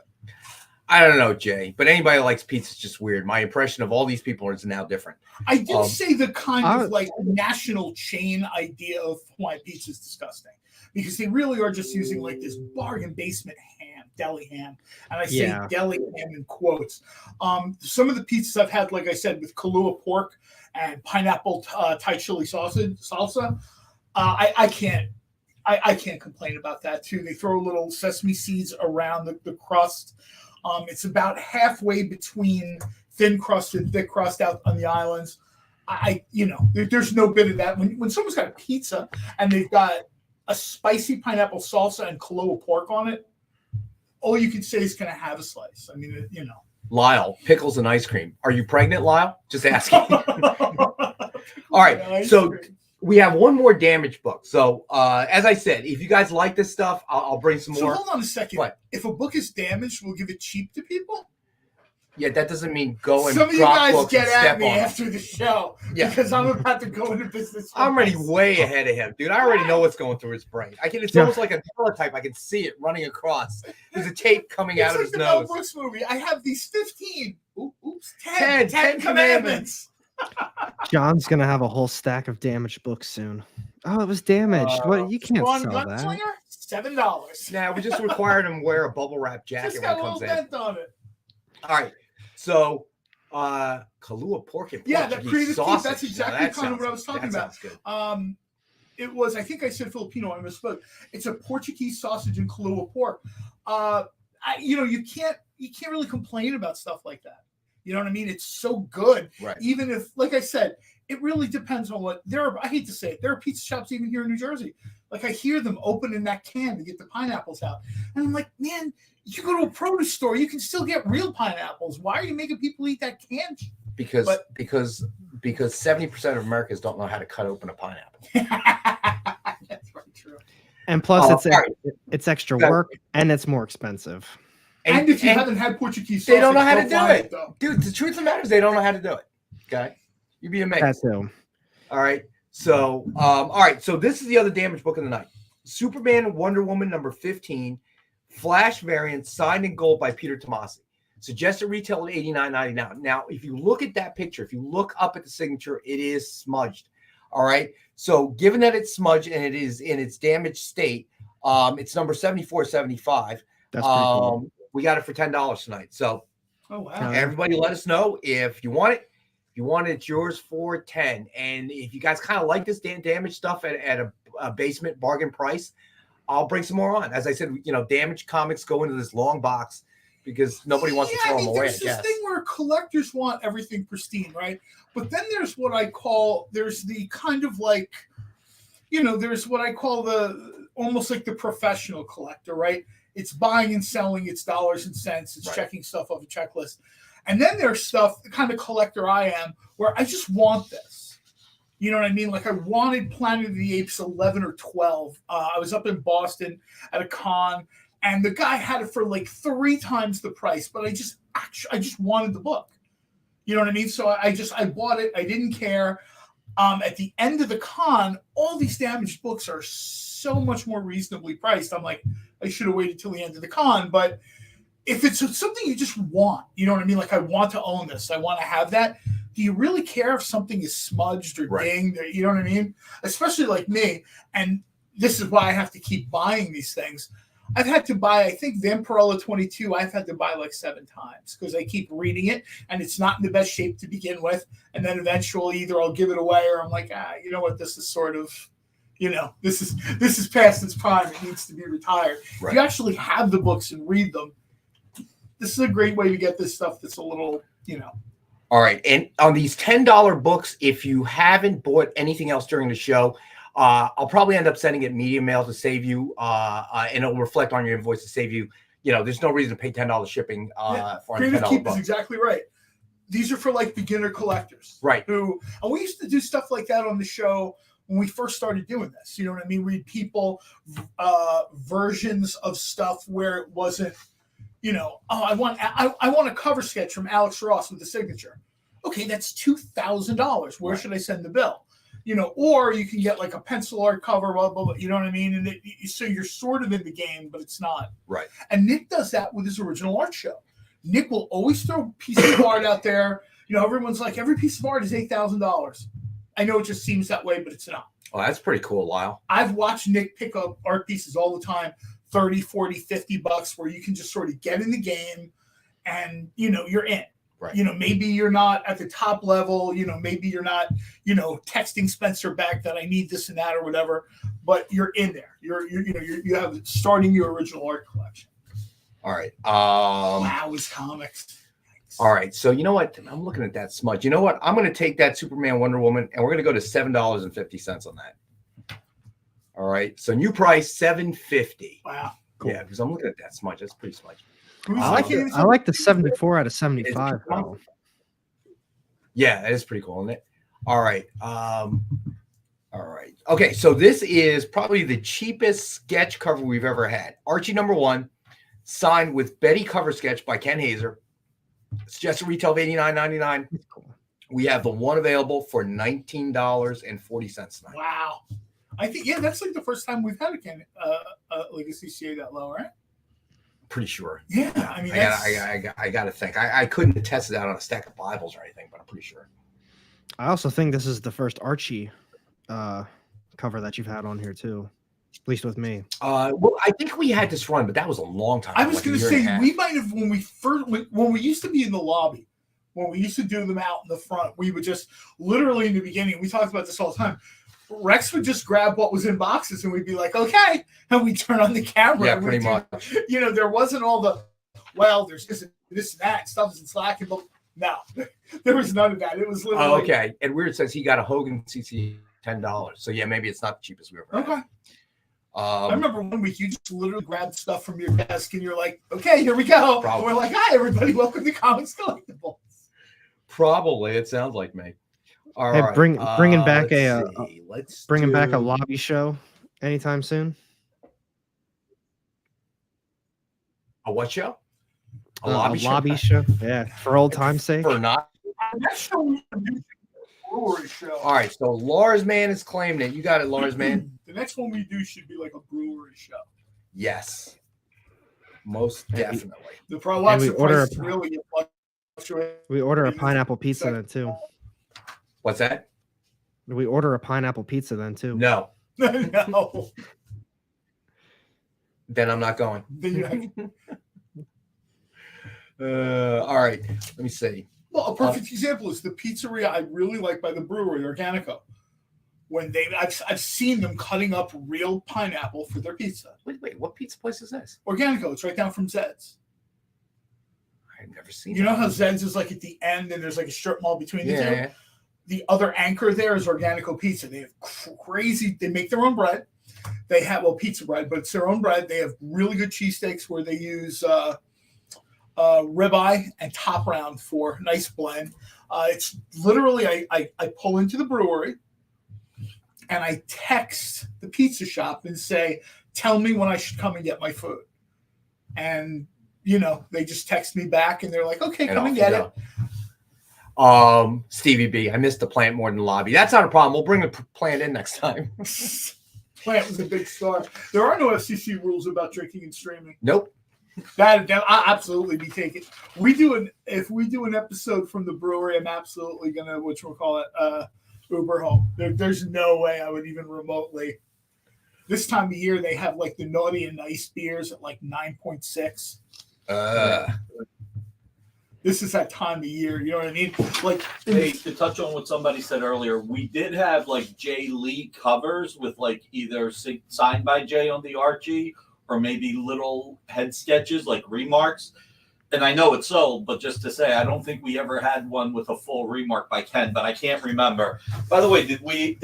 I don't know, Jay, but anybody who likes pizza is just weird. My impression of all these people is now different. I did say the kind of like national chain idea of Hawaiian pizza is disgusting because they really are just using like this bargain basement ham, deli ham. And I say deli ham in quotes. Some of the pizzas I've had, like I said, with Kahlua pork and pineapple Thai chili salsa, I can't complain about that too. They throw little sesame seeds around the crust. It's about halfway between thin crust and thick crust out on the islands. There's no bit of that. When someone's got a pizza and they've got a spicy pineapple salsa and Kahlua pork on it, all you can say is, "Can I have a slice?" I mean, Lyle, pickles and ice cream. Are you pregnant, Lyle? Just asking. All right. So we have one more damage book. So as I said, if you guys like this stuff, I'll bring some more. So hold on a second. What? If a book is damaged, we'll give it cheap to people? Yeah, that doesn't mean go and some of you drop guys books get and at step me on them. after the show Yeah. because I'm about to go into business. I'm already way ahead of him, dude. I already know what's going through his brain. It's almost like a teletype. I can see it running across. There's a tape coming out of his the nose. Mel Brooks movie. I have these 15. Oops, 10 commandments. John's gonna have a whole stack of damaged books soon. Oh, it was damaged. What? You can't Ron sell that. Gunslinger, $7. Now we just required him to wear a bubble wrap jacket Just when got it a comes little in. dent on it. All right, so Kahlua pork and Yeah, that Portuguese creative team. sausage. That's Now, exactly that kind of sounds- what I was talking that about. sounds good. It was, I think I said Filipino, I misspoke. It's a Portuguese sausage and Kahlua pork. You can't really complain about stuff like that. You know what I mean? It's so good. Right. Even if, like I said, it really depends on what I hate to say it, there are pizza shops even here in New Jersey. Like I hear them opening that can to get the pineapples out. And I'm like, man, you go to a produce store, you can still get real pineapples. Why are you making people eat that can? Because 70% of Americans don't know how to cut open a pineapple. That's very true. And plus, all right. it's extra Go. work and it's more expensive. And if you haven't had Portuguese they don't know sausage, how to go do find it. though. Dude, the truth of the matter is they don't know how to do it. Okay? You'd be amazed. That too. All right. So, all right. So this is the other damage book of the night. Superman and Wonder Woman number 15, Flash variant, signed in gold by Peter Tomasi. Suggested retail at $89.99. Now, if you look at that picture, if you look up at the signature, it is smudged. All right. So given that it's smudged and it is in its damaged state, it's number 7475. That's pretty cool. We got it for $10 tonight. So Oh wow. everybody let us know if you want it. If you want it, it's yours for 10. And if you guys kind of like this damaged stuff at a basement bargain price, I'll bring some more on. As I said, damaged comics go into this long box because nobody wants to throw them away. There's this thing where collectors want everything pristine, right? But then there's what I call, there's the kind of like, there's what I call the almost like the professional collector, right? It's buying and selling, it's dollars and cents, it's checking stuff off a checklist. And then there's stuff, the kind of collector I am, where I just want this. You know what I mean? Like I wanted Planet of the Apes 11 or 12. I was up in Boston at a con, and the guy had it for like 3 times the price, but I just wanted the book. You know what I mean? So I bought it. I didn't care. At the end of the con, all these damaged books are so much more reasonably priced. I'm like, I should have waited till the end of the con, but if it's something you just want, you know what I mean? Like I want to own this. I want to have that. Do you really care if something is smudged or dinged? Or, you know what I mean? Especially like me. And this is why I have to keep buying these things. I've had to buy, I think, Vampirella 22, I've had to buy like 7 times because I keep reading it and it's not in the best shape to begin with. And then eventually either I'll give it away or I'm like, you know what, this is sort of, this is past its prime. It needs to be retired. Right. If you actually have the books and read them, this is a great way to get this stuff that's a little, All right. And on these $10 books, if you haven't bought anything else during the show, I'll probably end up sending it media mail to save you, and it'll reflect on your invoice to save you. There's no reason to pay $10 shipping for a Creative $10 Keep book. is exactly right. These are for like beginner collectors. Right. And we used to do stuff like that on the show when we first started doing this. You know what I mean? Read people versions of stuff where it wasn't, I want a cover sketch from Alex Ross with the signature. Okay, that's $2,000. Where should I send the bill? Or you can get like a pencil art cover, blah, blah, blah, you know what I mean? And so you're sort of in the game, but it's not. Right. And Nick does that with his original art show. Nick will always throw pieces of art out there. Everyone's like, every piece of art is $8,000. I know it just seems that way, but it's not. Oh, that's pretty cool, Lyle. I've watched Nick pick up art pieces all the time, 30, 40, $50, where you can just sort of get in the game and, you're in. Right. Maybe you're not at the top level, maybe you're not, texting Spencer back that I need this and that or whatever, but you're in there. You have starting your original art collection. All right. Wow, his comics. All right. So you know what? I'm looking at that smudge. You know what? I'm going to take that Superman Wonder Woman and we're going to go to $7.50 on that. All right. So new price $7.50. Wow. Cool. Yeah, because I'm looking at that smudge. That's pretty smudgy. I like the 74 out of 75. Yeah, that is pretty cool, isn't it? All right. All All right. Okay, so this is probably the cheapest sketch cover we've ever had. Archie #1, signed with Betty cover sketch by Ken Haeser. Suggested retail of $89.99. We have the one available for $19.40 tonight. Wow. I think that's like the first time we've had a Legacy CA that low, right? Pretty sure. Yeah, I mean, I got to think. I couldn't test it out on a stack of Bibles or anything, but I'm pretty sure. I also think this is the first Archie cover that you've had on here too, at least with me. Well, I think we had this run, but that was a long time. I was going to say we might have when we used to be in the lobby, when we used to do them out in the front. We would just literally in the beginning. We talked about this all the time. Rex would just grab what was in boxes, and we'd be like, "Okay," and we'd turn on the camera. Yeah, pretty much. You know, there wasn't all the there's this and that stuff isn't slacking, but no, there was none of that. It was literally okay. And Weird says he got a Hogan CC $10. So yeah, maybe it's not the cheapest we ever had. Okay. I remember one week you just literally grabbed stuff from your desk, and you're like, "Okay, here we go." And we're like, "Hi, everybody, welcome to Comics Collectables." Probably, it sounds like me. All hey, right. bringing back back a do- lobby show anytime soon. A what show? A A lobby show? lobby show. Yeah, for old time's sake. For not. That show we do brewery show. All right, so Lars Man is claiming it. You got it, Lars Man. The next one we do should be like a brewery show. Yes, most definitely. The price we really fluctuate. We order a pineapple pizza then too. What's that? We order a pineapple pizza then too. No. No. Then I'm not going. All right. Let me see. Well, a perfect example is the pizzeria I really like by the brewery, Organico. When I've seen them cutting up real pineapple for their pizza. Wait, what pizza place is this? Organico. It's right down from Zed's. I've never seen. You know how Zed's is like at the end, and there's like a strip mall between the two. Yeah. The other anchor there is Organico Pizza. They have crazy. They make their own bread. They have pizza bread, but it's their own bread. They have really good cheesesteaks where they use ribeye and top round for a nice blend. It's literally I pull into the brewery and I text the pizza shop and say, "Tell me when I should come and get my food." And they just text me back and they're like, "Okay, come and get it." Stevie B, I missed the plant more than the lobby. That's not a problem. We'll bring the plant in next time. Plant was a big star. There are no FCC rules about drinking and streaming. Nope. That I'll absolutely be taking. If we do an episode from the brewery, I'm absolutely gonna Uber home. There's no way I would even remotely. This time of year they have like the naughty and nice beers at like 9.6. This is that time of year, you know what I mean? Like, hey, to touch on what somebody said earlier, we did have like Jay Lee covers with like either signed by Jay on the Archie or maybe little head sketches like remarks. And I know it's sold, but just to say, I don't think we ever had one with a full remark by Ken, but I can't remember. By the way, did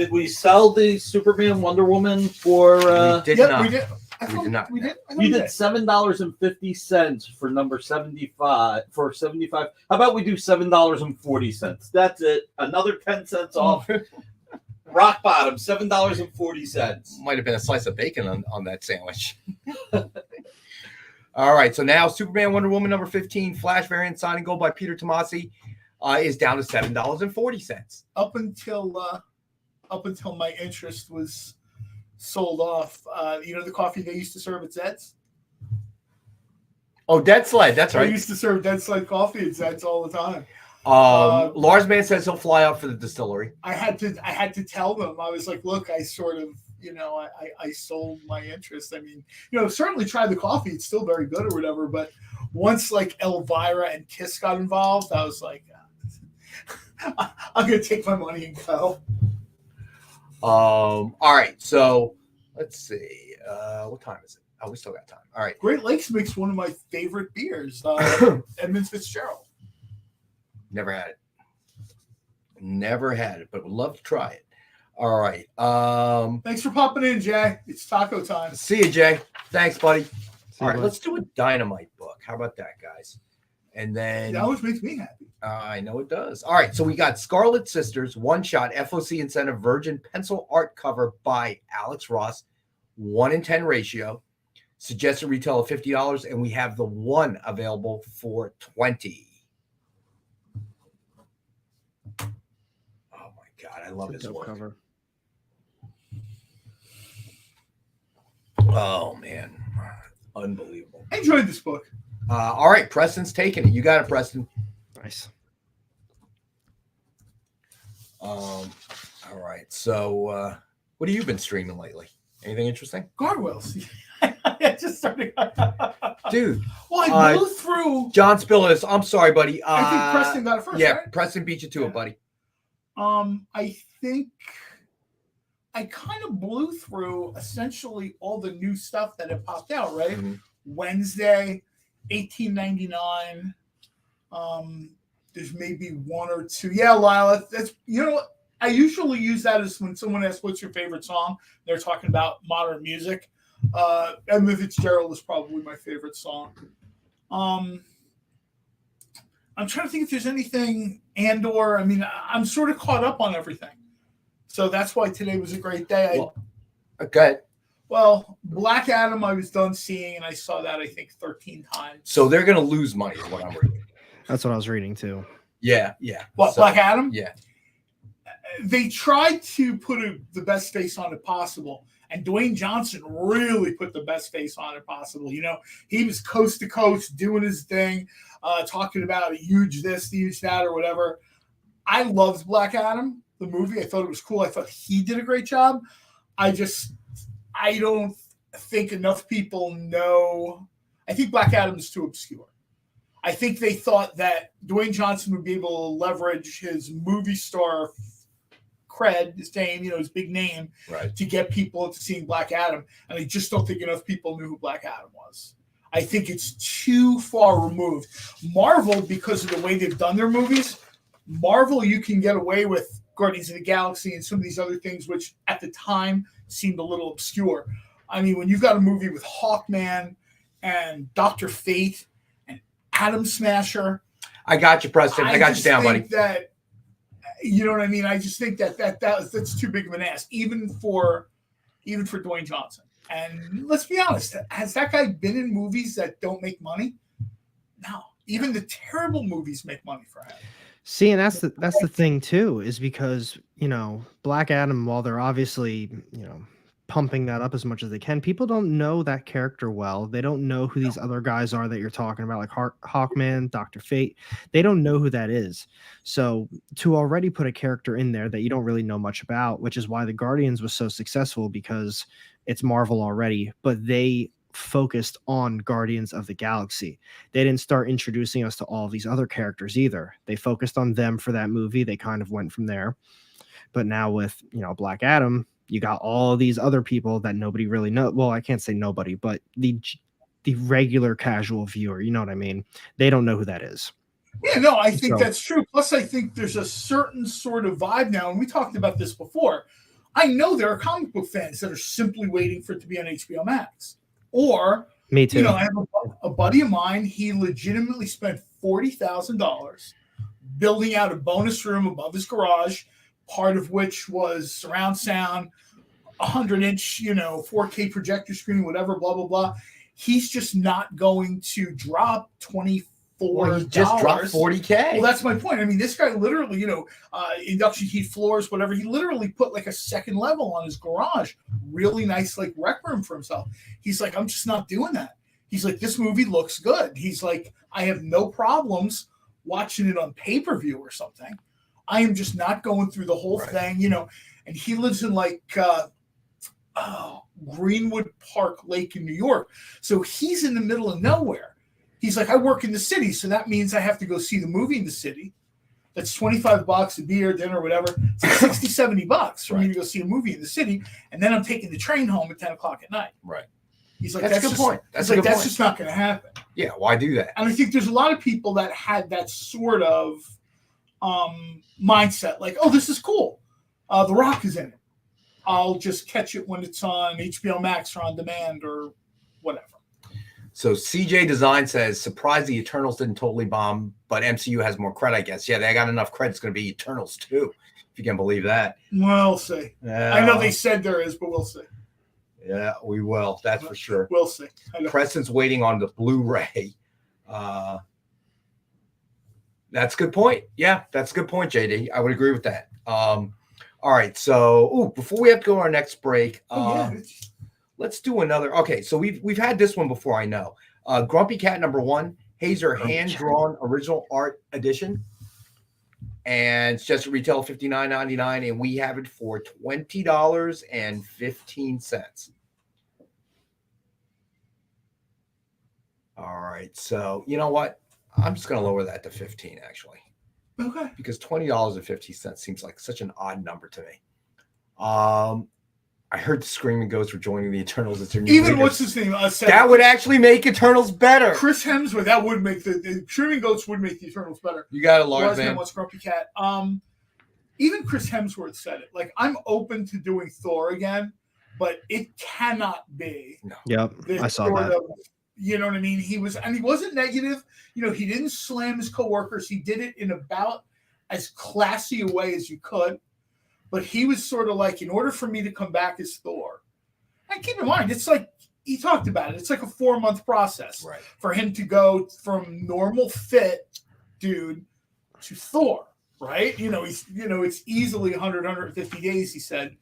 we sell the Superman Wonder Woman for? We did not. We did. We did not. You did $7.50 for number 75 for 75. How about we do $7.40? That's it. Another 10 cents off. Rock bottom, $7.40. Might have been a slice of bacon on that sandwich. All right, so now Superman Wonder Woman number 15 Flash variant signing gold by Peter Tomasi is down to $7.40. Up until my interest was sold off. The coffee they used to serve at Zed's? Oh, Dead Sled. That's right. I used to serve Dead Sled coffee at Zed's all the time. Lars Man says he'll fly out for the distillery. I had to tell them. I was like, look, I sort of, I sold my interest. I mean, certainly tried the coffee. It's still very good or whatever. But once like Elvira and Kiss got involved, I was like, I'm going to take my money and go. All right, so let's see. What time is it? Oh, we still got time. All right. Great Lakes makes one of my favorite beers, Edmonds Fitzgerald. Never had it, but would love to try it. All right. Thanks for popping in, Jay. It's taco time. See you, Jay. Thanks, buddy. See All right, you, let's do a Dynamite book. How about that, guys? And then that always makes me happy. I know it does. All right, so we got Scarlet Sisters, one shot, FOC incentive, Virgin pencil art cover by Alex Ross, 1-in-10 ratio, suggested retail of $50, and we have the one available for $20. Oh my God, I love his work. Cover. Oh man, unbelievable! I enjoyed this book. All right, Preston's taking it. You got it, Preston. Nice. All right. So, what have you been streaming lately? Anything interesting? Gargoyles. I just started. Dude. Well, I blew through. John Spillis. I'm sorry, buddy. I think Preston got it first. Yeah, right? Preston beat you to it, buddy. I think I kind of blew through essentially all the new stuff that had popped out. Right. Mm-hmm. Wednesday, $18.99. There's maybe one or two. Yeah, Lila. That's what I usually use that as when someone asks what's your favorite song. They're talking about modern music. Edmund Fitzgerald is probably my favorite song. I'm trying to think if there's anything Andor. I mean, I'm sort of caught up on everything. So that's why today was a great day. Okay. Well, Black Adam I was done seeing, and I saw that I think 13 times. So they're going to lose money is what I'm reading. That's what I was reading too. Yeah, yeah. What, Black Adam? Yeah. They tried to put the best face on it possible, and Dwayne Johnson really put the best face on it possible. He was coast to coast doing his thing, talking about a huge this, the huge that, or whatever. I loved Black Adam, the movie. I thought it was cool. I thought he did a great job. I don't think enough people know. I think Black Adam is too obscure. I think they thought that Dwayne Johnson would be able to leverage his movie star cred, his fame, his big name, right, to get people into seeing Black Adam. And I just don't think enough people knew who Black Adam was. I think it's too far removed. Marvel, because of the way they've done their movies, Marvel, you can get away with Guardians of the Galaxy and some of these other things, which at the time seemed a little obscure. I mean, when you've got a movie with Hawkman and Dr. Fate and Atom Smasher. I got you, Preston. I got you down, buddy. That, you know what I mean? I just think that's too big of an ask, even for Dwayne Johnson. And let's be honest, has that guy been in movies that don't make money? No. Even the terrible movies make money for him. See, and that's the thing too, is because, Black Adam, while they're obviously, pumping that up as much as they can, people don't know that character well. They don't know who these other guys are that you're talking about, like Hawkman, Dr. Fate. They don't know who that is. So to already put a character in there that you don't really know much about, which is why the Guardians was so successful, because it's Marvel already, but they focused on Guardians of the Galaxy. They didn't start introducing us to all of these other characters either. They focused on them for that movie. They kind of went from there. But now with, Black Adam, you got all these other people that nobody really knows. Well, I can't say nobody, but the regular casual viewer, you know what I mean? They don't know who that is. Yeah, no, I think that's true. Plus, I think there's a certain sort of vibe now, and we talked about this before. I know there are comic book fans that are simply waiting for it to be on HBO Max. Or, me too. I have a buddy of mine, he legitimately spent $40,000 building out a bonus room above his garage, part of which was surround sound, 100-inch, 4K projector screen, whatever, blah, blah, blah. He's just not going to drop $24. Well, he just dropped $40K. Well, that's my point. I mean, this guy literally, induction heat floors, whatever. He literally put like a second level on his garage. Really nice, like, rec room for himself. He's like, I'm just not doing that. He's like, this movie looks good. He's like, I have no problems watching it on pay-per-view or something. I am just not going through the whole thing, And he lives in like Greenwood Park Lake in New York. So he's in the middle of nowhere. He's like, I work in the city, so that means I have to go see the movie in the city. That's $25 a beer, dinner, whatever. It's like $60, $70 for me to go see a movie in the city, and then I'm taking the train home at 10 o'clock at night. Right. He's like, that's a good point. That's just not going to happen. Yeah, why do that? And I think there's a lot of people that had that sort of mindset, like, oh, this is cool. The Rock is in it. I'll just catch it when it's on HBO Max or on demand or whatever. So CJ Design says, surprised the Eternals didn't totally bomb, but MCU has more credit, I guess. Yeah, they got enough credit. It's going to be Eternals too, if you can believe that. We'll see. I know they said there is, but we'll see. Yeah, we will. That's for sure. We'll see. Preston's waiting on the Blu-ray. That's a good point. Yeah, that's a good point, JD. I would agree with that. All right. So, before we have to go to our next break, let's do another. Okay, so we've had this one before, I know. Grumpy Cat #1, Haeser hand-drawn original art edition. And it's just retail $59.99, and we have it for $20.15. All right, so you know what? I'm just going to lower that to 15, actually. Okay. Because $20.50 seems like such an odd number to me. I heard the Screaming Ghosts were joining the Eternals as their new Even leaders. what's his name? That would actually make Eternals better. Chris Hemsworth. That would make the Screaming Ghosts would make the Eternals better. You got a large man. What's Grumpy Cat? Even Chris Hemsworth said it. Like, I'm open to doing Thor again, but it cannot be. No. Yep, I saw that. You know what I mean? He wasn't negative. You know, he didn't slam his coworkers. He did it in about as classy a way as you could. But he was sort of like, in order for me to come back as Thor, and keep in mind, it's like he talked about it. It's like a 4-month process for him to go from normal fit dude to Thor, right? It's easily 100, 150 days. He said,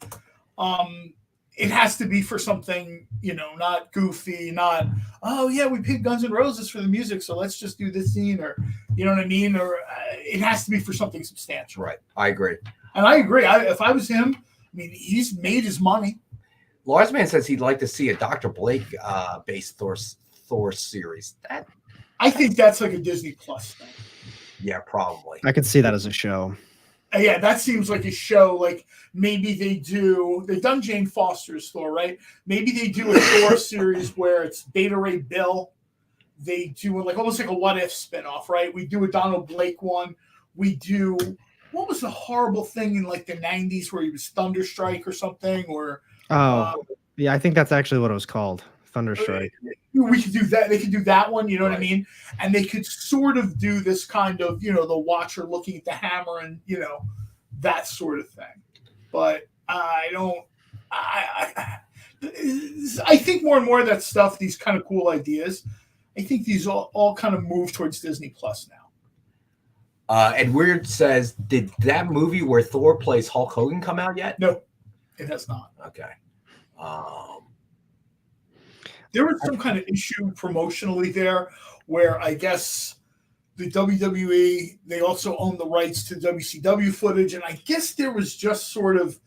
it has to be for something, not goofy, not, oh yeah, we picked Guns N' Roses for the music, so let's just do this scene, or you know what I mean, or it has to be for something substantial. Right, I agree. And I agree. If I was him, he's made his money. Lars Man says he'd like to see a Dr. Blake based Thor series. I think that's like a Disney Plus thing. Yeah, probably. I could see that as a show. Yeah, that seems like a show. Like maybe they've done Jane Foster's Thor, right? Maybe they do a Thor series where it's Beta Ray Bill. They do almost like a What If spinoff, right? We do a Donald Blake one. We do, what was the horrible thing in like the 90s where he was Thunderstrike or something? Or yeah, I think that's actually what it was called, Thunderstrike. We could do that. They could do that one, you know what I mean? And they could sort of do this kind of, the Watcher looking at the hammer and, that sort of thing. But I think more and more of that stuff, these kind of cool ideas, I think these all kind of move towards Disney Plus now. Ed Weird says, did that movie where Thor plays Hulk Hogan come out yet? No, it has not. Okay. There was some kind of issue promotionally there where I guess the WWE, they also own the rights to WCW footage. And I guess there was just sort of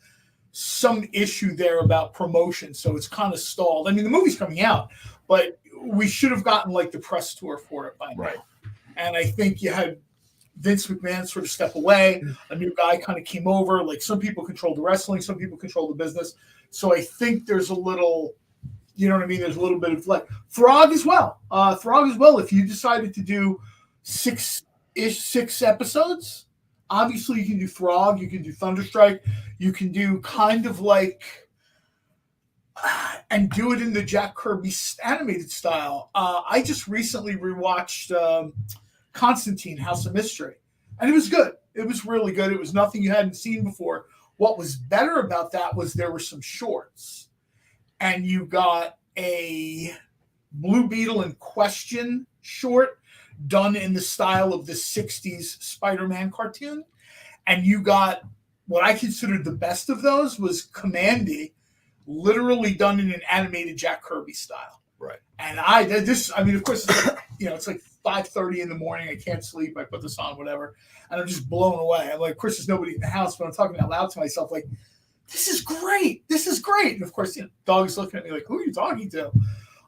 some issue there about promotion. So it's kind of stalled. I mean, the movie's coming out, but we should have gotten like the press tour for it by now. And I think you had Vince McMahon sort of step away. A new guy kind of came over. Like some people control the wrestling, some people control the business. So I think there's a little, you know what I mean? There's a little bit of like Throg as well. If you decided to do six episodes, obviously you can do Throg, you can do Thunderstrike, you can do kind of like, and do it in the Jack Kirby animated style. I just recently rewatched Constantine, House of Mystery, and it was good. It was really good. It was nothing you hadn't seen before. What was better about that was there were some shorts, and you got a Blue Beetle in Question short done in the style of the 60s Spider-Man cartoon. And you got what I considered the best of those was Commandy, literally done in an animated Jack Kirby style. Right. And of course, it's like 5:30 in the morning. I can't sleep. I put this on, whatever. And I'm just blown away. I'm like, of course, there's nobody in the house, but I'm talking out loud to myself, like, this is great. This is great. And of course, dog's looking at me like, who are you talking to?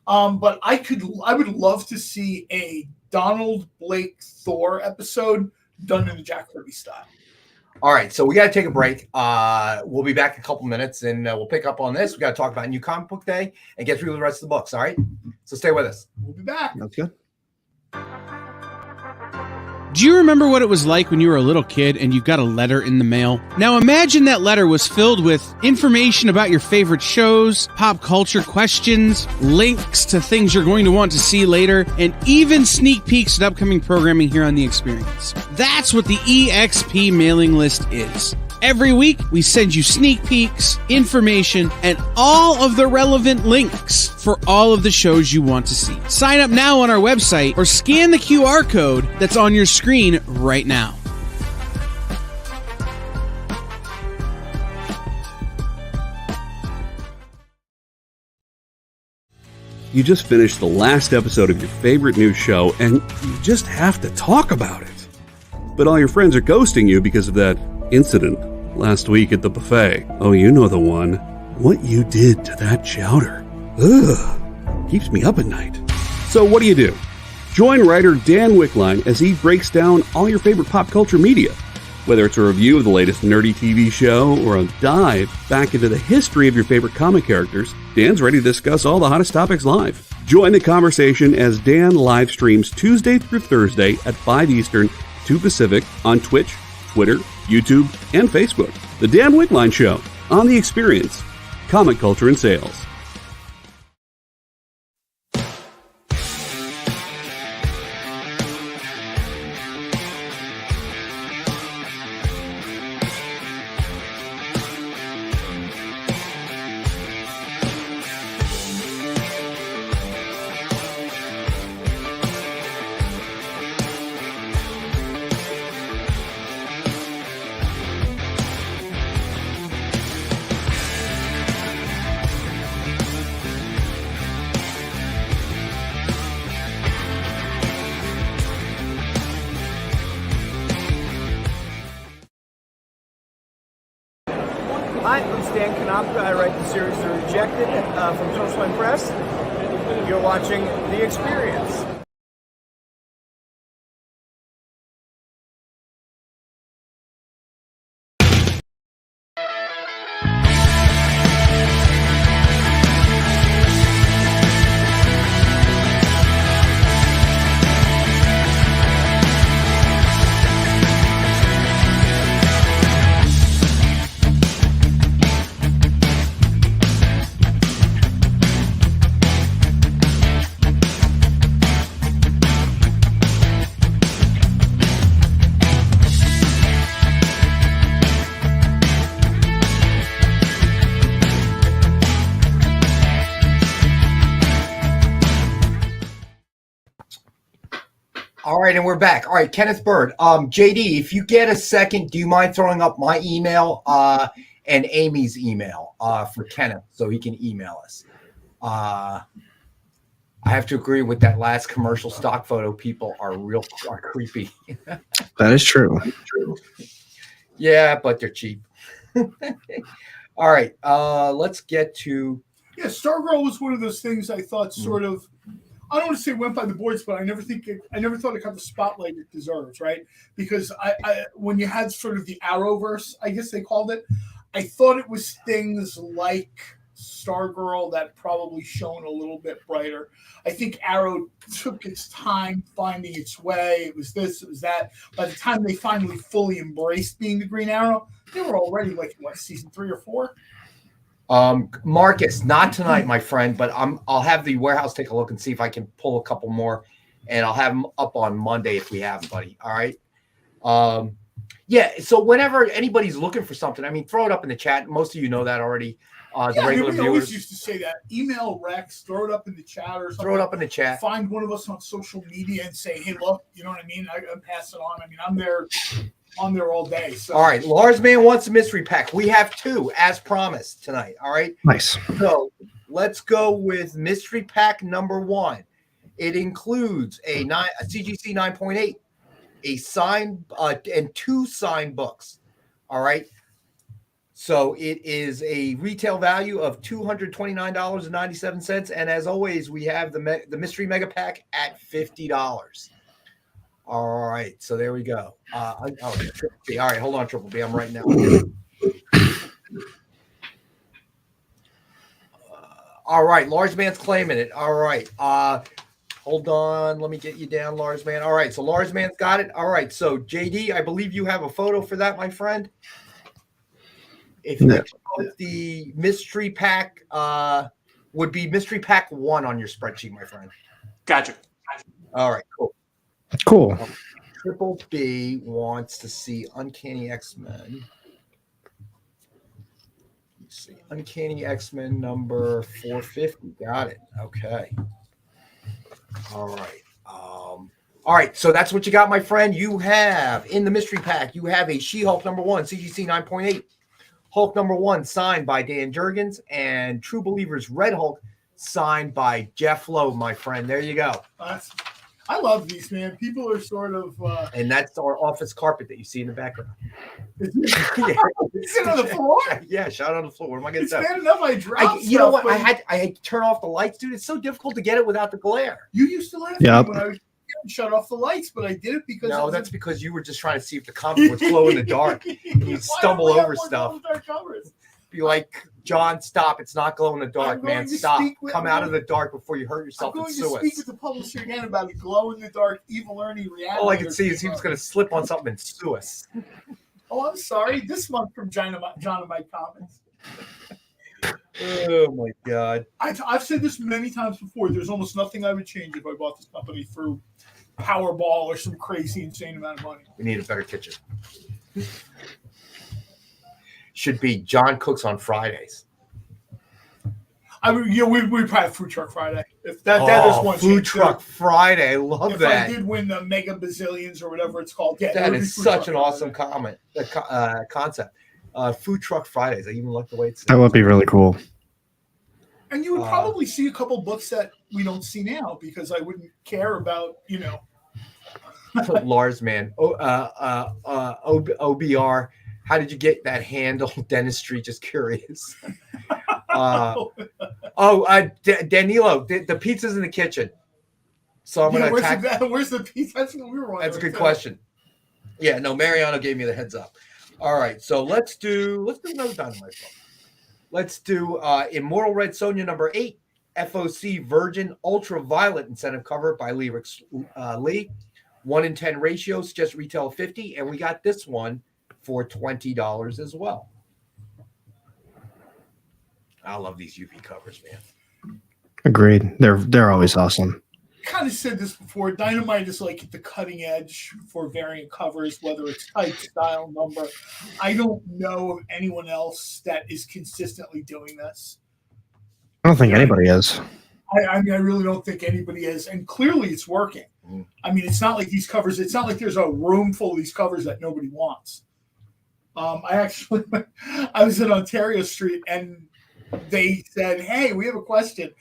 But I would love to see a Donald Blake Thor episode done in the Jack Kirby style. All right, so we got to take a break. We'll be back in a couple minutes, and we'll pick up on this. We got to talk about New Comic Book Day and get through the rest of the books. All right, so stay with us. We'll be back. That's good. Do you remember what it was like when you were a little kid and you got a letter in the mail? Now imagine that letter was filled with information about your favorite shows, pop culture questions, links to things you're going to want to see later, and even sneak peeks at upcoming programming here on The Experience. That's what the EXP mailing list is. Every week, we send you sneak peeks, information, and all of the relevant links for all of the shows you want to see. Sign up now on our website or scan the QR code that's on your screen right now. You just finished the last episode of your favorite new show, and you just have to talk about it. But all your friends are ghosting you because of that incident last week at the buffet. Oh, you know the one. What you did to that chowder. Ugh. Keeps me up at night. So what do? Join writer Dan Wickline as he breaks down all your favorite pop culture media. Whether it's a review of the latest nerdy TV show or a dive back into the history of your favorite comic characters, Dan's ready to discuss all the hottest topics live. Join the conversation as Dan live streams Tuesday through Thursday at 5 Eastern, 2 Pacific on Twitch, Twitter, YouTube, and Facebook. The Dan Wickline Show on The Experience, Comic Culture and Sales. Hi, I'm Stan Konopka. I write the series The Rejected from Coastline Press. You're watching The Experience. All right, and we're back. All right, Kenneth Bird. JD, if you get a second, do you mind throwing up my email and Amy's email for Kenneth so he can email us? I have to agree with that last commercial stock photo. People are creepy. That is true. Yeah, but they're cheap. All right, let's get to. Yeah, Stargirl was one of those things I thought sort of. I don't want to say went by the boards, but I never thought it got the spotlight it deserves, right? Because I when you had sort of the Arrowverse, I guess they called it, I thought it was things like Stargirl that probably shone a little bit brighter. I think Arrow took its time finding its way. It was this, it was that. By the time they finally fully embraced being the Green Arrow, they were already like season 3 or 4. Marcus, not tonight, my friend, but I'll have the warehouse take a look and see if I can pull a couple more, and I'll have them up on Monday if we have them, buddy. All right. Yeah. So whenever anybody's looking for something, I mean, throw it up in the chat. Most of you know that already. The regular we viewers always used to say that. Email Rex, throw it up in the chat or something. Throw it up in the chat. Find one of us on social media and say, "Hey, look," you know what I mean? I pass it on. I mean, I'm there. On there all day. So. All right, Lars Man wants a mystery pack. We have 2 as promised tonight. All right. Nice. So let's go with mystery pack number 1. It includes a CGC 9.8, a sign and 2 signed books. All right. So it is a retail value of $229.97, and as always, we have the mystery mega pack at $50. All right, so there we go. Triple B. All right, hold on, Triple B. I'm writing that. All right, large man's claiming it. All right. Hold on. Let me get you down, Lars Man. All right. So Lars Man's got it. All right. So JD, I believe you have a photo for that, my friend. If you put the mystery pack, would be mystery pack 1 on your spreadsheet, my friend. Gotcha. All right. Cool. Cool. Triple B wants to see Uncanny X-Men. Let's see. Uncanny X-Men number 450. Got it. Okay. All right. All right. So that's what you got, my friend. You have in the mystery pack, you have a She-Hulk number 1, CGC 9.8. Hulk number 1 signed by Dan Jurgens, and True Believers Red Hulk signed by Jeff Lowe, my friend. There you go. I love these, man. People are sort of and that's our office carpet that you see in the background. Is it on the floor? Yeah, shot on the floor. What am I going to say? It's bad enough I dropped you know what? I had to turn off the lights, dude. It's so difficult to get it without the glare. You used to laugh at me when I was shut off the lights, but I did it because that's because you were just trying to see if the comic would glow in the dark. You stumble over stuff. Be like, John, stop! It's not glow in the dark, man. Stop! Come out of the dark before you hurt yourself. I'm going to speak with the publisher again about a glow in the dark, evil Ernie reality. All I can see is he was going to slip on something and sue us. Oh, I'm sorry. This month from Dynamite Comics. Oh my God! I've said this many times before. There's almost nothing I would change if I bought this company through Powerball or some crazy, insane amount of money. We need a better kitchen. Should be John Cooks on Fridays. I mean, we probably have Food Truck Friday. If that is one Food Truck Friday, I love that. If I did win the Mega Bazillions or whatever it's called, yeah, that is such an awesome concept. Food Truck Fridays. I even like the way it's. That would be really cool. And you would probably see a couple books that we don't see now because I wouldn't care about, Lars Man. OBR. How did you get that handle? Dentistry, just curious. Danilo, the pizza's in the kitchen. So I'm going to attack. Where's the pizza? That's what we were wondering. That's a good question. Yeah, no, Mariano gave me the heads up. All right, so let's do another Dynamite book. Let's do Immortal Red Sonja number 8, FOC Virgin Ultraviolet incentive cover by Lee 1-in-10 ratio, just retail 50, and we got this one for $20 as well. I love these UV covers, man. Agreed. They're always awesome. Kind of said this before. Dynamite is like at the cutting edge for variant covers, whether it's type, style, number. I don't know of anyone else that is consistently doing this. I don't think anybody is. I mean, I really don't think anybody is, and clearly it's working. I mean, it's not like these covers. It's not like there's a room full of these covers that nobody wants. I was in Ontario Street and they said, "Hey, we have a question."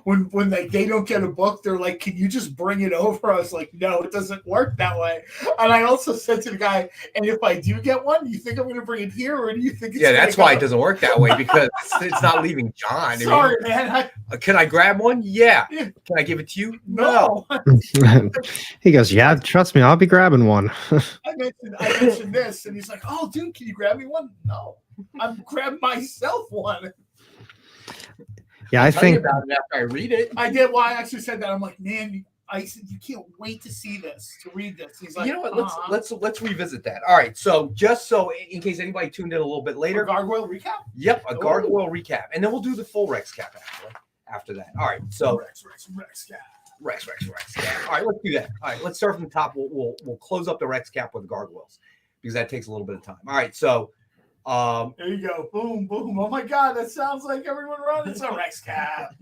When they don't get a book, they're like, "Can you just bring it over?" I was like, "No, it doesn't work that way." And I also said to the guy, "And if I do get one, do you think I'm going to bring it here, or do you think?" That's why it doesn't work that way, because it's not leaving John. Sorry, man. Can I grab one? Yeah. Can I give it to you? No. He goes, "Yeah, trust me, I'll be grabbing one." I mentioned this, and he's like, "Oh, dude, can you grab me one?" No, I'm grabbing myself one. Yeah, I think about it after I read it. I did. Well, I actually said that. I'm like, man, I said you can't wait to see this, to read this. He's like, you know what? Let's revisit that. All right. So just so in case anybody tuned in a little bit later, a gargoyle recap. Yep, a gargoyle recap, and then we'll do the full Rex cap after that. All right. So Rex cap. Rex cap. All right, let's do that. All right, let's start from the top. We'll close up the Rex cap with the gargoyles because that takes a little bit of time. All right. So. There you go. Boom, boom. Oh my God, that sounds like everyone around. It's a Rex cap.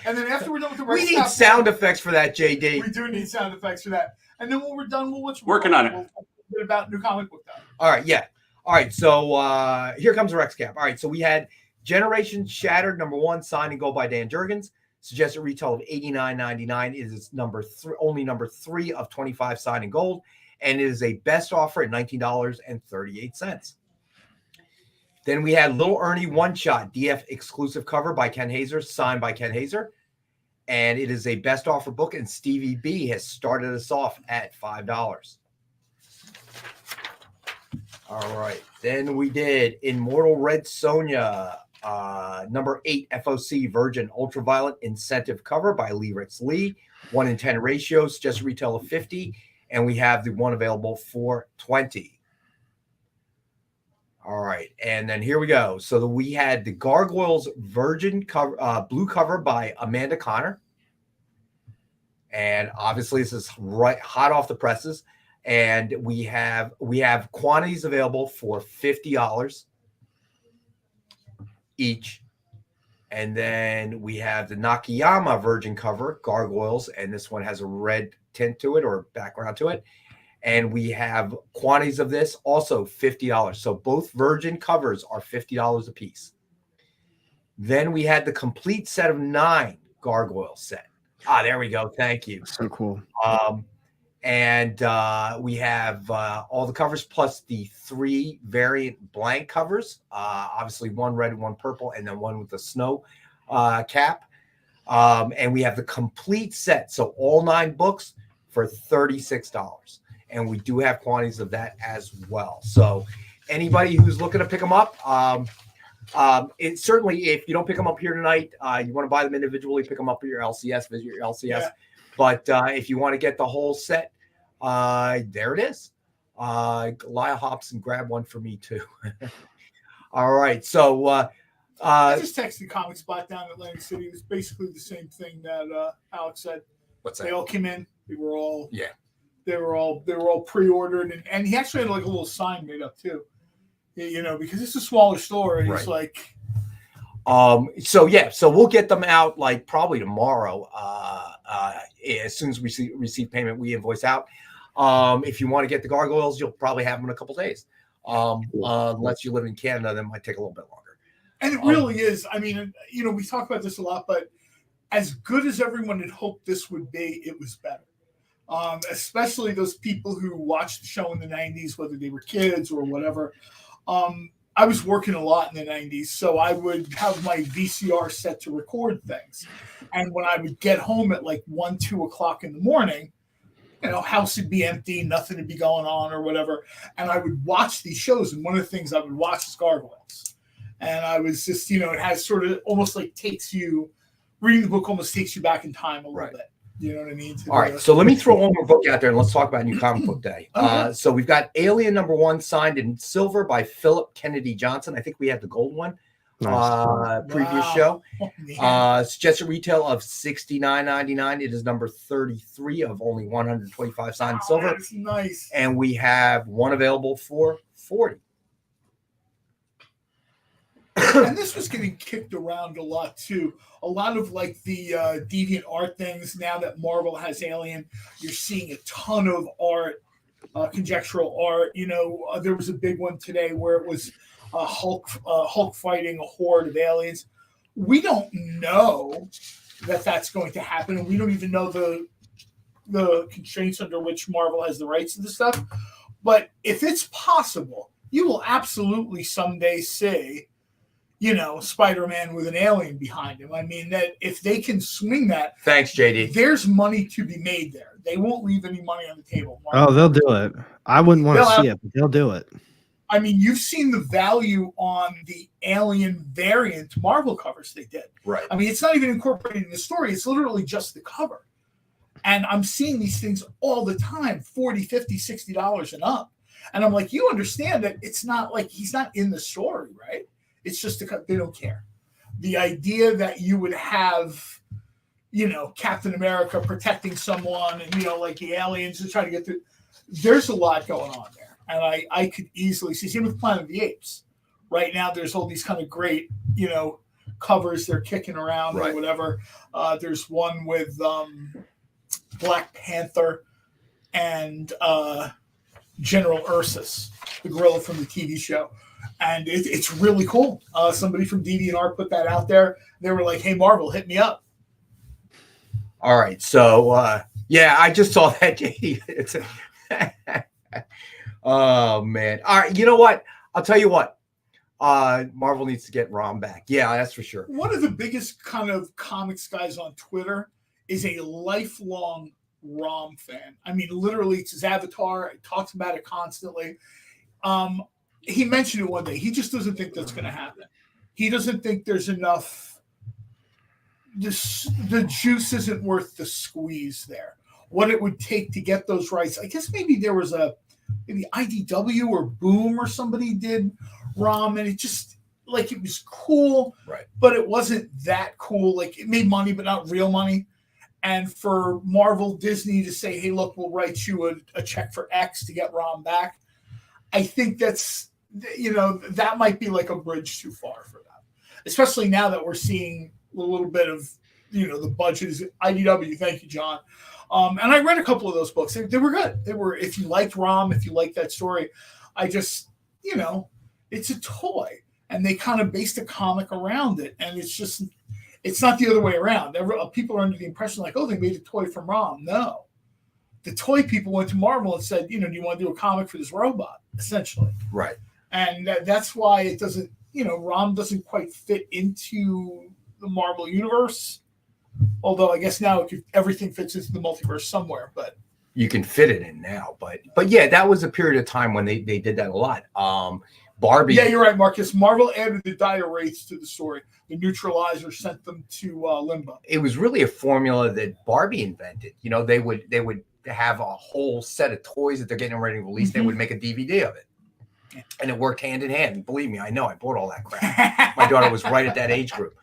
And then after we're done with the Rex cap, we need sound effects for that, JD. We do need sound effects for that. And then when we're done, we'll working on it. We'll talk a bit about New Comic Book Time. All right, yeah. All right, so here comes the Rex cap. All right, so we had Generation Shattered number 1 signed and gold by Dan Jurgens. Suggested retail of $89.99. It is only number 3 of 25 signed and gold, and it is a best offer at $19.38. Then we had Little Ernie One Shot DF exclusive cover by Ken Haeser, signed by Ken Haeser. And it is a best offer book, and Stevie B has started us off at $5. All right. Then we did Immortal Red Sonja Number 8, FOC Virgin Ultraviolet Incentive Cover by Lee Ritz Lee. 1 in 10 ratios, just retail of $50. And we have the one available for $20. All right, and then here we go. So we had the Gargoyles Virgin cover, blue cover by Amanda Connor. And obviously this is right hot off the presses. And we have quantities available for $50 each. And then we have the Nakayama Virgin cover, Gargoyles, and this one has a red tint to it or background to it. And we have quantities of this, also $50. So both Virgin covers are $50 a piece. Then we had the complete set of 9 Gargoyle set. There we go. Thank you. So cool. And we have all the covers plus the 3 variant blank covers. Obviously, 1 red, 1 purple, and then 1 with the snow cap. And we have the complete set. So all 9 books for $36. And we do have quantities of that as well. So anybody who's looking to pick them up, it certainly, if you don't pick them up here tonight, you want to buy them individually, pick them up at your LCS, visit your LCS. Yeah. But if you want to get the whole set, there it is. Lyle Hobson, grab one for me too. All right. So I just texted Comic Spot down in Atlantic City. It was basically the same thing that Alex said. What's that? They all came in. They were all yeah. They were all pre-ordered, and he actually had like a little sign made up too. You know, because it's a smaller store, and it's like. So we'll get them out like probably tomorrow. As soon as we receive payment, we invoice out. If you want to get the Gargoyles, you'll probably have them in a couple days. Unless you live in Canada, that might take a little bit longer. And it really is. I mean, you know, we talk about this a lot, but as good as everyone had hoped this would be, it was better. Especially those people who watched the show in the 90s, whether they were kids or whatever. I was working a lot in the 90s, so I would have my VCR set to record things. And when I would get home at like 1, 2 o'clock in the morning, you know, house would be empty, nothing would be going on or whatever. And I would watch these shows. And one of the things I would watch is Gargoyles. And I was just, you know, it has sort of almost like reading the book almost takes you back in time a little bit. You know what I mean? All right, so let me throw one more book out there and let's talk about New Comic Book Day. So we've got Alien #1 signed in silver by Philip Kennedy Johnson. I think we had the gold one previous show. Suggested retail of $69.99. It is number 33 of only 125 signed silver. That's nice. And we have one available for $40. And this was getting kicked around a lot too. A lot of like the deviant art things. Now that Marvel has Alien, you're seeing a ton of art, conjectural art. You know, there was a big one today where it was Hulk fighting a horde of aliens. We don't know that that's going to happen, and we don't even know the constraints under which Marvel has the rights to this stuff. But if it's possible, you will absolutely someday see, you know, Spider-Man with an alien behind him. I mean, that if they can swing that, thanks, JD. There's money to be made there. They won't leave any money on the table. Oh, they'll do it. I wouldn't want to see it, but they'll do it. I mean, you've seen the value on the Alien variant Marvel covers they did. Right. I mean, it's not even incorporated in the story. It's literally just the cover. And I'm seeing these things all the time, $40, $50, $60 and up. And I'm like, you understand that it's not like he's not in the story, right? It's just they don't care. The idea that you would have, you know, Captain America protecting someone and, you know, like the aliens to try to get through. There's a lot going on there. And I could easily see, same with Planet of the Apes. Right now, there's all these kind of great, you know, covers they're kicking around or whatever. There's one with Black Panther and General Ursus, the gorilla from the TV show. And it's really cool. Somebody from DeviantArt put that out there. They were like, hey, Marvel, hit me up. All right. So, I just saw that, JD. Oh, man. All right. You know what? I'll tell you what. Marvel needs to get Rom back. Yeah, that's for sure. One of the biggest kind of comics guys on Twitter is a lifelong Rom fan. I mean, literally, it's his avatar. He talks about it constantly. He mentioned it one day. He just doesn't think that's going to happen. He doesn't think there's enough. The juice isn't worth the squeeze there. What it would take to get those rights. I guess maybe there was maybe IDW or Boom or somebody did ROM, and it just like it was cool, right? But it wasn't that cool. Like it made money, but not real money. And for Marvel, Disney to say, "Hey, look, we'll write you a check for X to get ROM back," I think that's that might be like a bridge too far for them, especially now that we're seeing a little bit of the budget is IDW. Thank you, John. And I read a couple of those books. They were good. They were, if you liked ROM, if you liked that story, I just, it's a toy. And they kind of based a comic around it. And it's not the other way around. People are under the impression like, oh, they made a toy from ROM. No. The toy people went to Marvel and said, do you want to do a comic for this robot? Essentially. Right. And that's why it doesn't, ROM doesn't quite fit into the Marvel universe. Although I guess now everything fits into the multiverse somewhere, but you can fit it in now. But yeah, that was a period of time when they did that a lot. Barbie. Yeah, you're right, Marcus. Marvel added the dire wraiths to the story. The neutralizer sent them to Limbo. It was really a formula that Barbie invented. They would have a whole set of toys that they're getting ready to release. Mm-hmm. They would make a DVD of it. And it worked hand in hand. Believe me, I know. I bought all that crap. My daughter was right at that age group.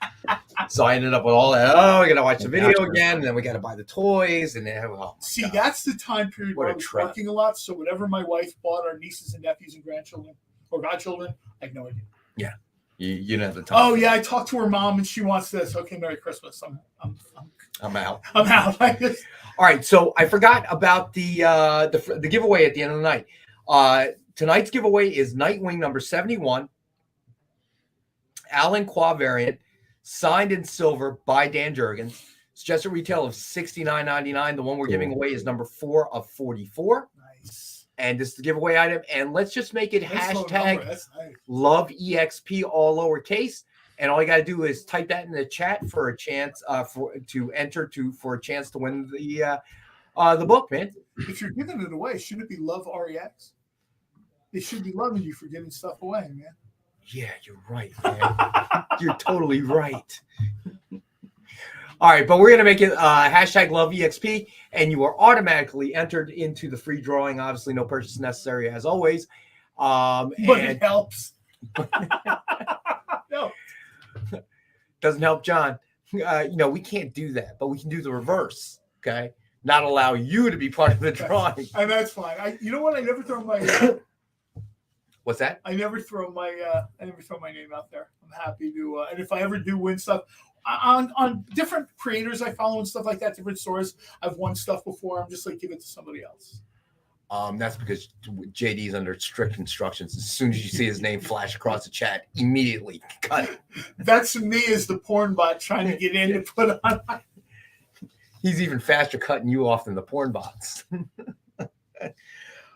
So I ended up with all that. Oh, we got to watch the video again. And then we got to buy the toys. And then, see, that's the time period where I was working a lot. So whatever my wife bought our nieces and nephews and grandchildren or godchildren, I had no idea. Yeah. You didn't have the time. Oh, yeah. I talked to her mom and she wants this. Okay, Merry Christmas. I'm out. I'm out. All right. So I forgot about the giveaway at the end of the night. Tonight's giveaway is Nightwing number 71, Alan Qua variant, signed in silver by Dan Jurgens. Suggested retail of $69.99. The one we're giving away is number 4 of 44. Nice. And this is the giveaway item. And let's just make it hashtag nice. Love EXP, all lowercase. And all you got to do is type that in the chat for a chance for a chance to win the book, man. If you're giving it away, shouldn't it be Love REX? They should be loving you for giving stuff away, man. Yeah, you're right, man. You're totally right. All right, but we're going to make it hashtag LoveEXP, and you are automatically entered into the free drawing. Obviously, no purchase necessary, as always. But it helps. No. Doesn't help John. We can't do that, but we can do the reverse, okay? Not allow you to be part of the drawing. And that's fine. You know what? I never throw my... What's that? I never throw my name out there. I'm happy to, and if I ever do win stuff on different creators I follow and stuff like that, different stores, I've won stuff before. I'm just like, give it to somebody else. That's because JD's under strict instructions. As soon as you see his name flash across the chat, immediately cut it. That's me as the porn bot trying to get in and put on. He's even faster cutting you off than the porn bots.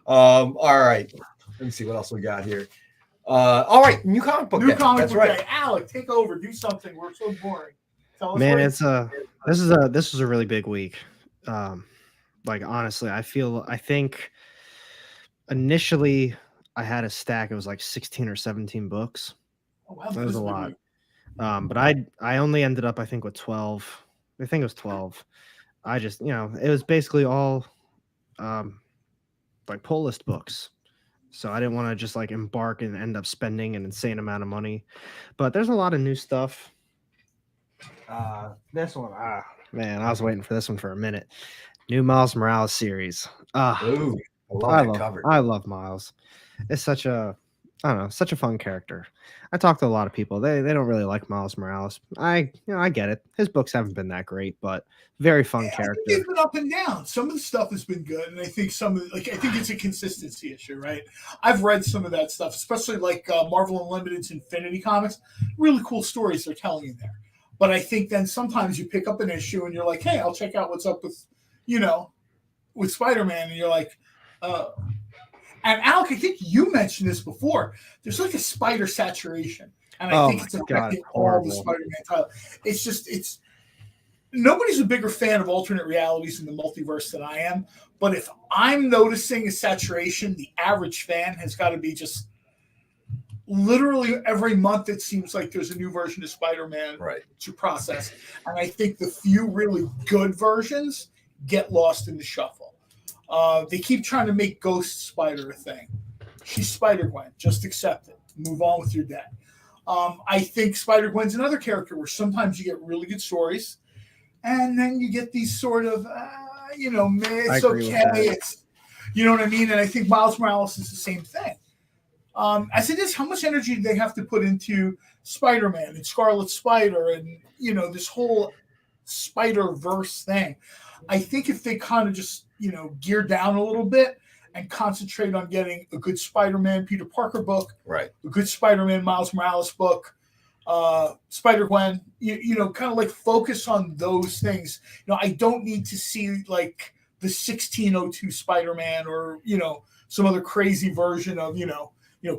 All right. Let me see what else we got here. All right, new comic book. That's right. Alec, take over. Do something. We're so boring. Man, this is a really big week. Honestly, I think initially I had a stack. It was like 16 or 17 books. Oh, wow, that was a lot. But I only ended up, I think, with 12. I think it was 12. I just, it was basically all pull list books. So I didn't want to just embark and end up spending an insane amount of money. But there's a lot of new stuff. This one, man, I was waiting for this one for a minute. New Miles Morales series. Ooh, I love Miles. It's such a fun character. I talk to a lot of people. They don't really like Miles Morales. I get it. His books haven't been that great, but very fun character. It's been up and down. Some of the stuff has been good, and I think I think it's a consistency issue, right? I've read some of that stuff, especially Marvel Unlimited's Infinity Comics. Really cool stories they're telling you there. But I think then sometimes you pick up an issue and you're like, hey, I'll check out what's up with Spider-Man, and you're like, And Alec, I think you mentioned this before. There's a spider saturation, and I think it's affecting all the Spider-Man titles. It's nobody's a bigger fan of alternate realities in the multiverse than I am. But if I'm noticing a saturation, the average fan has got to be just literally every month it seems like there's a new version of Spider-Man Right. to process. And I think the few really good versions get lost in the shuffle. They keep trying to make Ghost Spider a thing. She's Spider-Gwen. Just accept it. Move on with your day. I think Spider-Gwen's another character where sometimes you get really good stories, and then you get these sort of, it's okay. It's, you know what I mean? And I think Miles Morales is the same thing. As it is, how much energy do they have to put into Spider-Man and Scarlet Spider and, this whole Spider-Verse thing? I think if they kind of just, gear down a little bit and concentrate on getting a good Spider-Man Peter Parker book, right, a good Spider-Man Miles Morales book, Spider-Gwen, kind of like focus on those things. I don't need to see like the 1602 Spider-Man or, some other crazy version of,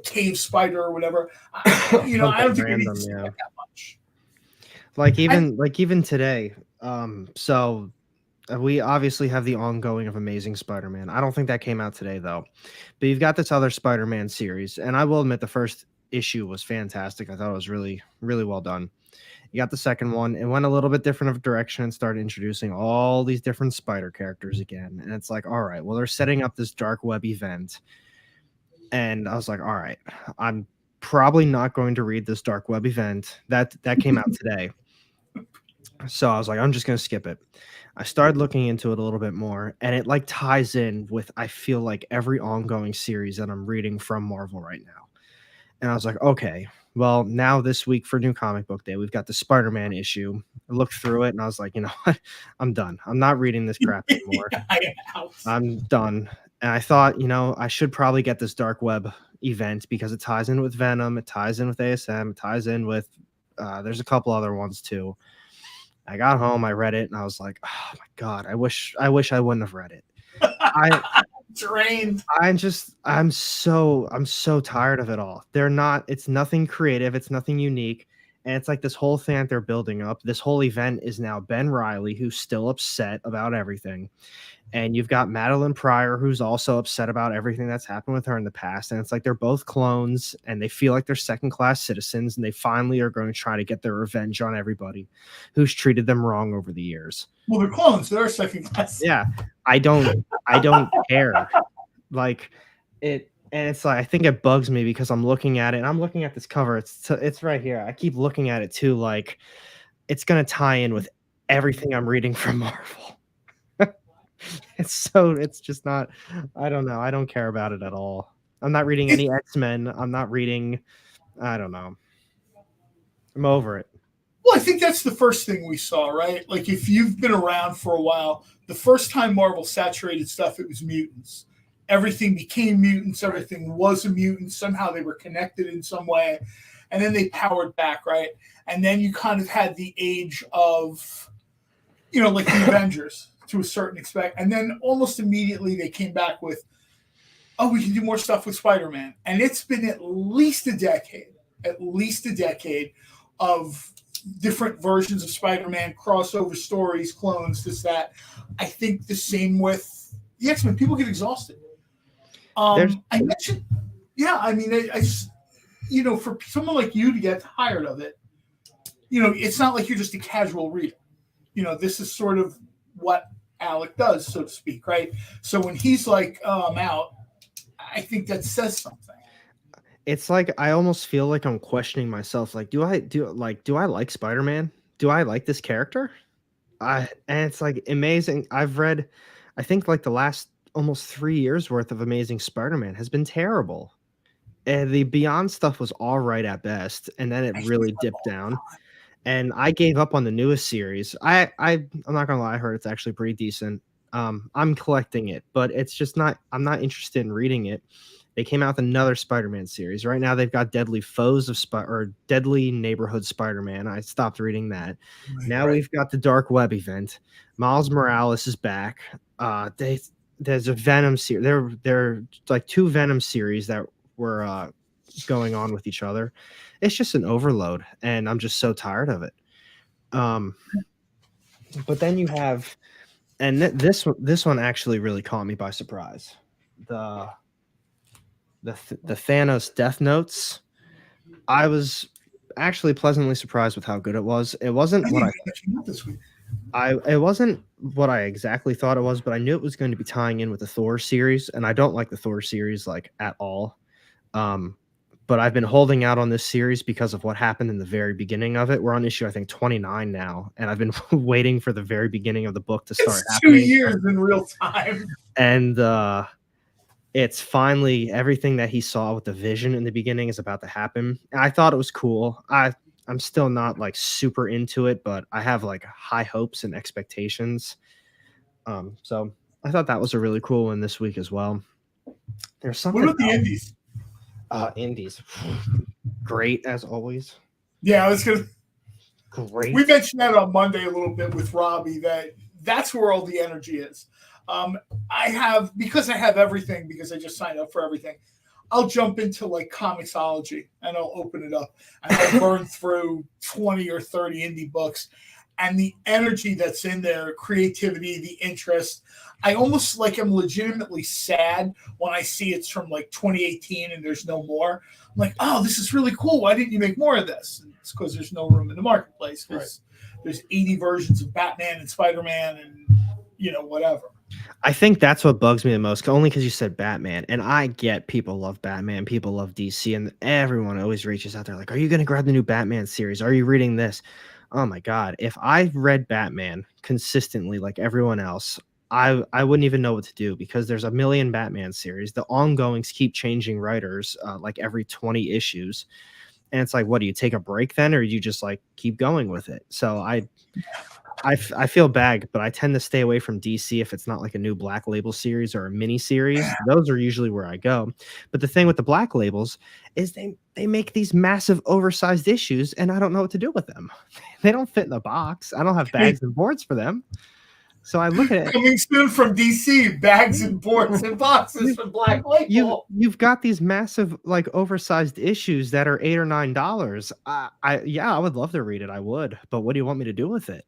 Cave Spider or whatever. I don't think we need to see that much. Like even today, so we obviously have the ongoing of Amazing Spider-Man. I don't think that came out today though, but you've got this other Spider-Man series, and I will admit the first issue was fantastic. I thought it was really, really well done. You got the second one, it went a little bit different of a direction and started introducing all these different Spider characters again. And it's like, all right, well, they're setting up this dark web event. And I was like, all right, I'm probably not going to read this dark web event. That came out today. So I was like, I'm just going to skip it. I started looking into it a little bit more, and it like ties in with, I feel like, every ongoing series that I'm reading from Marvel right now. And I was like, okay, well, now this week for New Comic Book Day, we've got the Spider-Man issue. I looked through it and I was like, you know what? I'm done. I'm not reading this crap anymore. I'm done. And I thought, I should probably get this dark web event because it ties in with Venom. It ties in with ASM. It ties in with, there's a couple other ones too. I got home, I read it, and I was like, oh my God, I wish I wouldn't have read it. Drained. I'm so tired of it all. It's nothing creative, it's nothing unique. And it's like this whole thing that they're building up. This whole event is now Ben Reilly, who's still upset about everything. And you've got Madeline Pryor, who's also upset about everything that's happened with her in the past. And it's like they're both clones and they feel like they're second-class citizens. And they finally are going to try to get their revenge on everybody who's treated them wrong over the years. Well, they're clones. They're second-class. Yeah. I don't care. Like it. And it's like, I think it bugs me because I'm looking at it and I'm looking at this cover. It's right here. I keep looking at it too. Like it's going to tie in with everything I'm reading from Marvel. It's just not, I don't know. I don't care about it at all. I'm not reading any X-Men. I'm not reading, I don't know. I'm over it. Well, I think that's the first thing we saw, right? Like if you've been around for a while, the first time Marvel saturated stuff, it was mutants. Everything became mutants. Everything was a mutant. Somehow they were connected in some way. And then they powered back, right? And then you kind of had the age of, like the Avengers. To a certain extent, and then almost immediately they came back with, "Oh, we can do more stuff with Spider-Man," and it's been at least a decade of different versions of Spider-Man, crossover stories, clones, this, that. I think the same with the X-Men. People get exhausted. I mentioned, I just, for someone like you to get tired of it, it's not like you're just a casual reader. This is sort of what Alec does, so to speak, right? So when he's like, "Oh, I'm out," I think that says something. It's like I almost feel like I'm questioning myself. Like, do I like Spider-Man? Do I like this character? And it's like amazing. I've read, I think like the last almost 3 years worth of Amazing Spider-Man has been terrible. And the Beyond stuff was all right at best, and then it really dipped down. And I gave up on the newest series. I'm not gonna lie, I heard it's actually pretty decent. I'm collecting it, but it's just not. I'm not interested in reading it. They came out with another Spider-Man series. Right now, they've got Deadly Foes of or Deadly Neighborhood Spider-Man. I stopped reading that. Now we've got the Dark Web event. Miles Morales is back. There's a Venom series. There like 2 Venom series that were going on with each other. It's just an overload, and I'm just so tired of it. But then you have, and this one actually really caught me by surprise. The Thanos Death Notes. I was actually pleasantly surprised with how good it was. It wasn't what it wasn't what I exactly thought it was, but I knew it was going to be tying in with the Thor series, and I don't like the Thor series like at all. But I've been holding out on this series because of what happened in the very beginning of it. We're on issue, I think, 29 now, and I've been waiting for the very beginning of the book to start happening. 2 years in real time. And it's finally everything that he saw with the Vision in the beginning is about to happen. And I thought it was cool. I'm still not like super into it, but I have like high hopes and expectations. So I thought that was a really cool one this week as well. There's something. What about the indies? Indies, great as always. Yeah, I was gonna. Great. We mentioned that on Monday a little bit with Robbie. That's where all the energy is. I have everything because I just signed up for everything. I'll jump into like Comixology and I'll open it up and I'll burn through 20 or 30 indie books, and the energy that's in there, creativity, the interest. I almost like am legitimately sad when I see it's from like 2018 and there's no more. I'm like, oh, this is really cool. Why didn't you make more of this? And it's because there's no room in the marketplace. There's 80 versions of Batman and Spider-Man and whatever. I think that's what bugs me the most, only because you said Batman. And I get people love Batman, people love DC, and everyone always reaches out there like, are you going to grab the new Batman series? Are you reading this? Oh my God. If I read Batman consistently like everyone else, I wouldn't even know what to do, because there's a million Batman series. The ongoings keep changing writers like every 20 issues. And it's like, what, do you take a break then, or you just like keep going with it? So I feel bad, but I tend to stay away from DC if it's not like a new Black Label series or a mini series. Those are usually where I go. But the thing with the Black Labels is they make these massive oversized issues, and I don't know what to do with them. They don't fit in the box. I don't have bags and boards for them. So I look at it. Coming soon from DC, bags and boards and boxes from Black Label. You've got these massive, like, oversized issues that are $8 or $9. I would love to read it. I would, but what do you want me to do with it?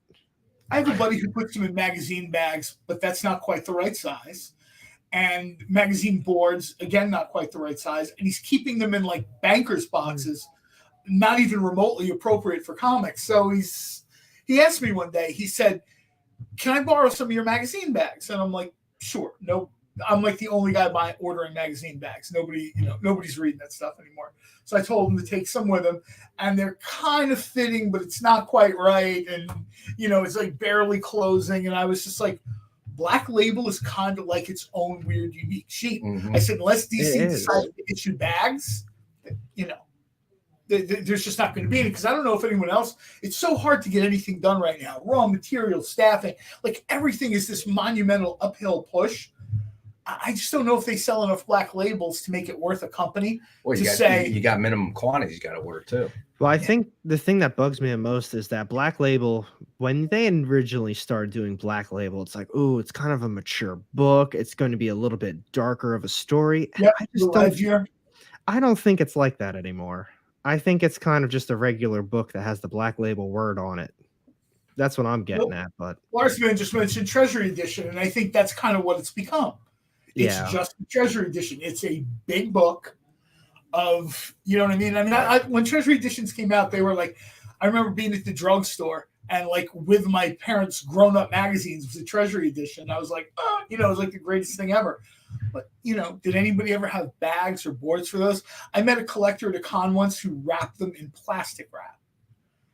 I have a buddy who puts them in magazine bags, but that's not quite the right size. And magazine boards, again, not quite the right size. And he's keeping them in like bankers boxes, not even remotely appropriate for comics. So he asked me one day, he said, can I borrow some of your magazine bags? And I'm like, sure. No, I'm like the only guy ordering magazine bags. Nobody's reading that stuff anymore. So I told him to take some with him, and they're kind of fitting, but it's not quite right. And, it's like barely closing. And I was just like, Black Label is kind of like its own weird, unique sheet. Mm-hmm. I said, unless DC decides to issue bags, there's just not going to be any, because I don't know if anyone else, it's so hard to get anything done right now. Raw material, staffing, like everything is this monumental uphill push. I just don't know if they sell enough Black Labels to make it worth a company you got minimum quantities you got to order too. Well, I think the thing that bugs me the most is that Black Label, when they originally started doing Black Label, it's like, ooh, it's kind of a mature book. It's going to be a little bit darker of a story. Yep, I don't think it's like that anymore. I think it's kind of just a regular book that has the Black Label word on it. That's what I'm getting at. But Larsman just mentioned Treasury Edition, and I think that's kind of what it's become. It's just a Treasury Edition. It's a big book of, you know what I mean? I mean, when Treasury Editions came out, they were like, I remember being at the drugstore and like with my parents' grown-up magazines was a Treasury Edition. I was like, it was like the greatest thing ever. But, did anybody ever have bags or boards for those? I met a collector at a con once who wrapped them in plastic wrap.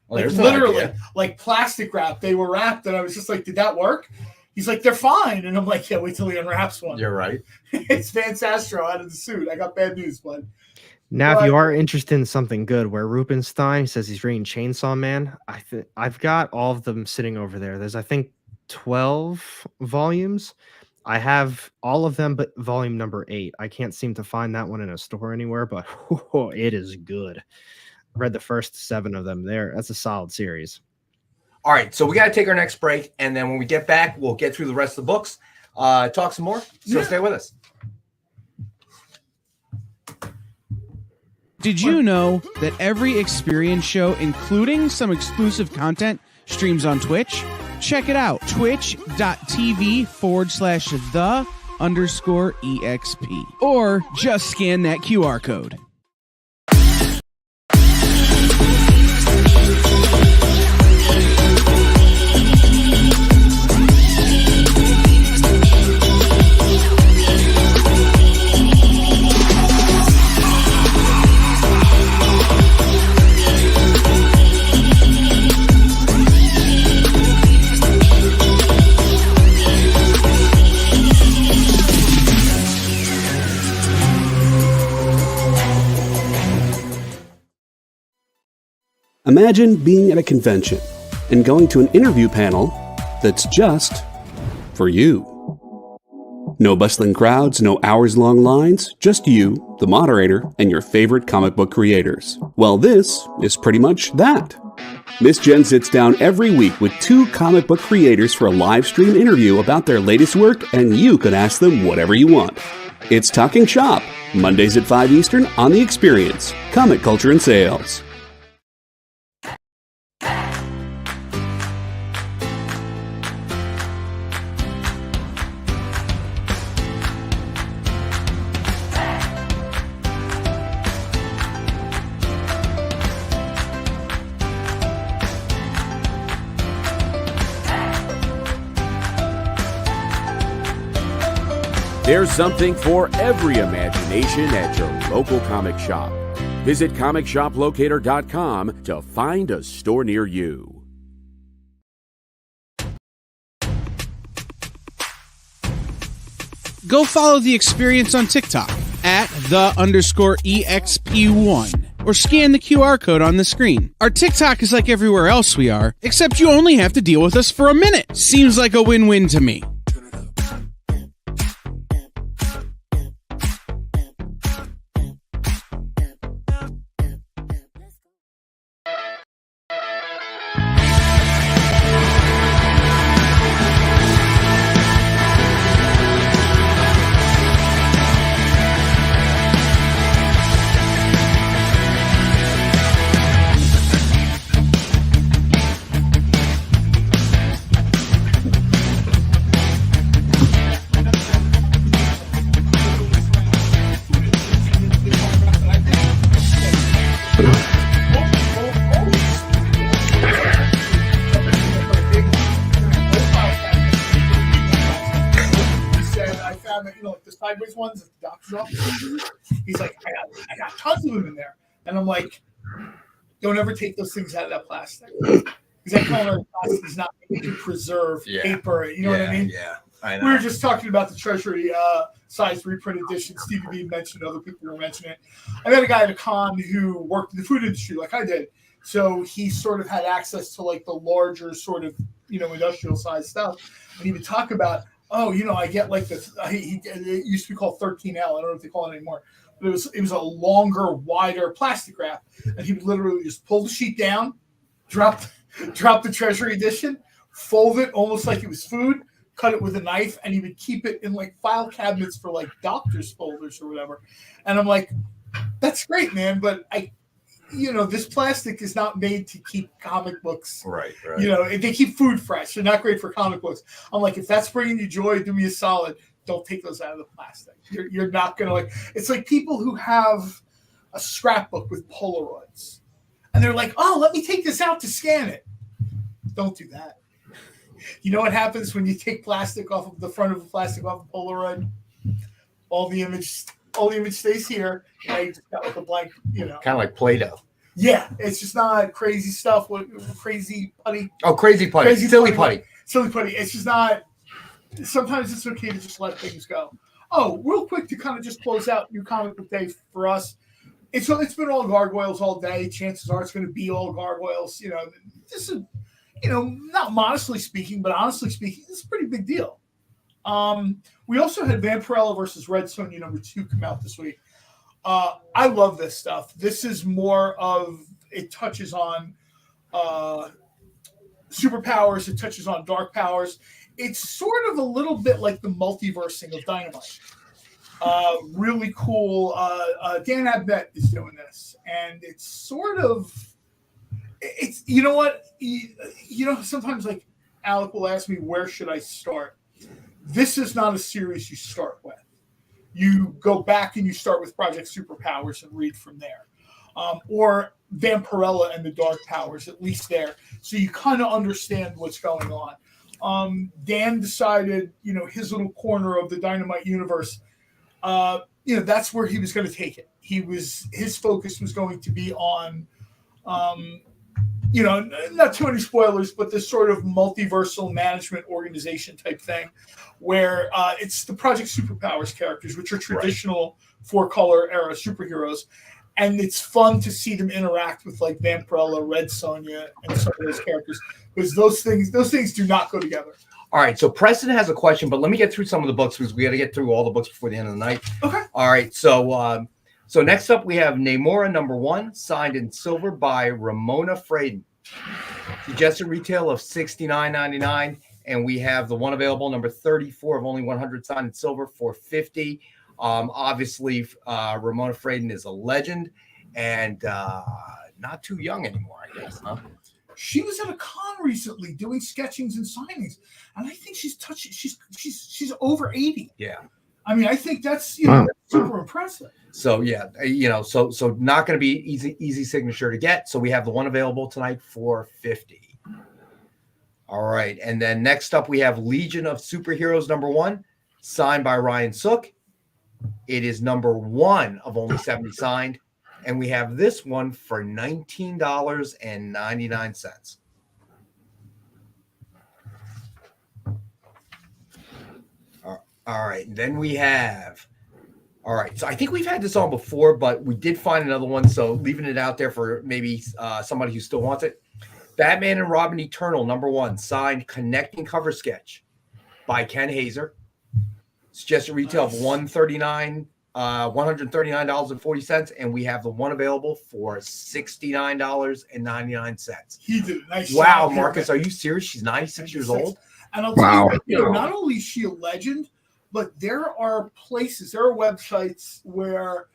Like literally, like plastic wrap. They were wrapped, and I was just like, did that work? He's like, they're fine. And I'm like, yeah, wait till he unwraps one. You're right. It's Van Sastro out of the suit. I got bad news, bud. Now, if you are interested in something good, where Rubenstein says he's reading Chainsaw Man, I've got all of them sitting over there. There's, I think, 12 volumes. I have all of them but volume number 8. I can't seem to find that one in a store anywhere, but it is good. I read the first 7 of them there. That's a solid series. All right, so we got to take our next break, and then when we get back, we'll get through the rest of the books, talk some more. So stay with us. Did you know that every experience show, including some exclusive content, streams on Twitch? Check it out, twitch.tv/the_EXP. Or just scan that QR code. Imagine being at a convention and going to an interview panel that's just for you. No bustling crowds, no hours-long lines, just you, the moderator, and your favorite comic book creators. Well, this is pretty much that. Miss Jen sits down every week with 2 comic book creators for a live stream interview about their latest work, and you can ask them whatever you want. It's Talking Shop, Mondays at 5 Eastern on The Experience, Comic Culture and Sales. There's something for every imagination at your local comic shop. Visit comicshoplocator.com to find a store near you. Go follow The Experience on TikTok at @the_EXP1 or scan the QR code on the screen. Our TikTok is like everywhere else we are, except you only have to deal with us for a minute. Seems like a win-win to me. Sideways ones at the doctor's office. He's like, I got tons of them in there. And I'm like, don't ever take those things out of that plastic. Because that color plastic is not made to preserve paper. You know what I mean? Yeah, I know. We were just talking about the Treasury size reprint edition. Stevie B mentioned, other people were mentioning it. I met a guy at a con who worked in the food industry like I did. So he sort of had access to like the larger sort of, industrial size stuff. And he would talk about, I get like this. It used to be called 13L. I don't know if they call it anymore. But it was a longer, wider plastic wrap, and he would literally just pull the sheet down, drop the Treasury edition, fold it almost like it was food, cut it with a knife, and he would keep it in like file cabinets for like doctors' folders or whatever. And I'm like, that's great, man, but this plastic is not made to keep comic books. Right. They keep food fresh. They're not great for comic books. I'm like, if that's bringing you joy, do me a solid. Don't take those out of the plastic. You're not going to it's like people who have a scrapbook with Polaroids. And they're like, oh, let me take this out to scan it. Don't do that. You know what happens when you take plastic off of the front of the plastic off of Polaroid? All the image stays here. And you just got like a blank, Kind of like Play-Doh. Yeah, it's just not crazy stuff. Crazy putty. Oh, crazy putty. Silly putty. Silly putty. It's just not. Sometimes it's okay to just let things go. Oh, real quick to kind of just close out New Comic Book Day for us. It's been all Gargoyles all day. Chances are it's going to be all Gargoyles. This is, not modestly speaking, but honestly speaking, it's a pretty big deal. We also had Vampirella versus Red Sonja #2 come out this week. I love this stuff. This is more of, it touches on superpowers. It touches on dark powers. It's sort of a little bit like the multiversing of Dynamite. Really cool. Dan Abnett is doing this, and it's sort of, it's, sometimes like Alec will ask me, where should I start? This is not a series you start with. You go back and you start with Project Superpowers and read from there. Or Vampirella and the Dark Powers, at least there. So you kind of understand what's going on. Dan decided, his little corner of the Dynamite universe, that's where he was going to take it. His focus was going to be on, not too many spoilers, but this sort of multiversal management organization type thing, where it's the Project Superpowers characters, which are traditional 4-color era superheroes. and it's fun to see them interact with like Vampirella, Red Sonja, and some of those characters, because those things do not go together. All right, so Preston has a question, but let me get through some of the books because we got to get through all the books before the end of the night. Okay. All right, so next up we have Namora #1, signed in silver by Ramona Fraden. Suggested retail of $69.99, and we have the one available, number 34 of only 100, signed in silver for $50. Obviously, Ramona Fraden is a legend and not too young anymore, I guess, huh? She was at a con recently doing sketchings and signings, and I think she's over 80. Yeah. I mean, I think that's super impressive. So yeah, so not going to be easy signature to get. So we have the one available tonight for $50. All right, and then next up we have Legion of Superheroes #1, signed by Ryan Sook. It is #1 of only 70 signed, and we have this one for $19.99. All right, and then we have. All right, so I think we've had this on before, but we did find another one, so leaving it out there for maybe somebody who still wants it. Batman and Robin Eternal #1, signed connecting cover sketch by Ken Haeser. Suggested retail of $139.40, and we have the one available for $69.99. He did a nice wow, job here, Marcus, man. are you serious? She's 96 years old? And I'll tell you, not only is she a legend, but there are places, there are websites where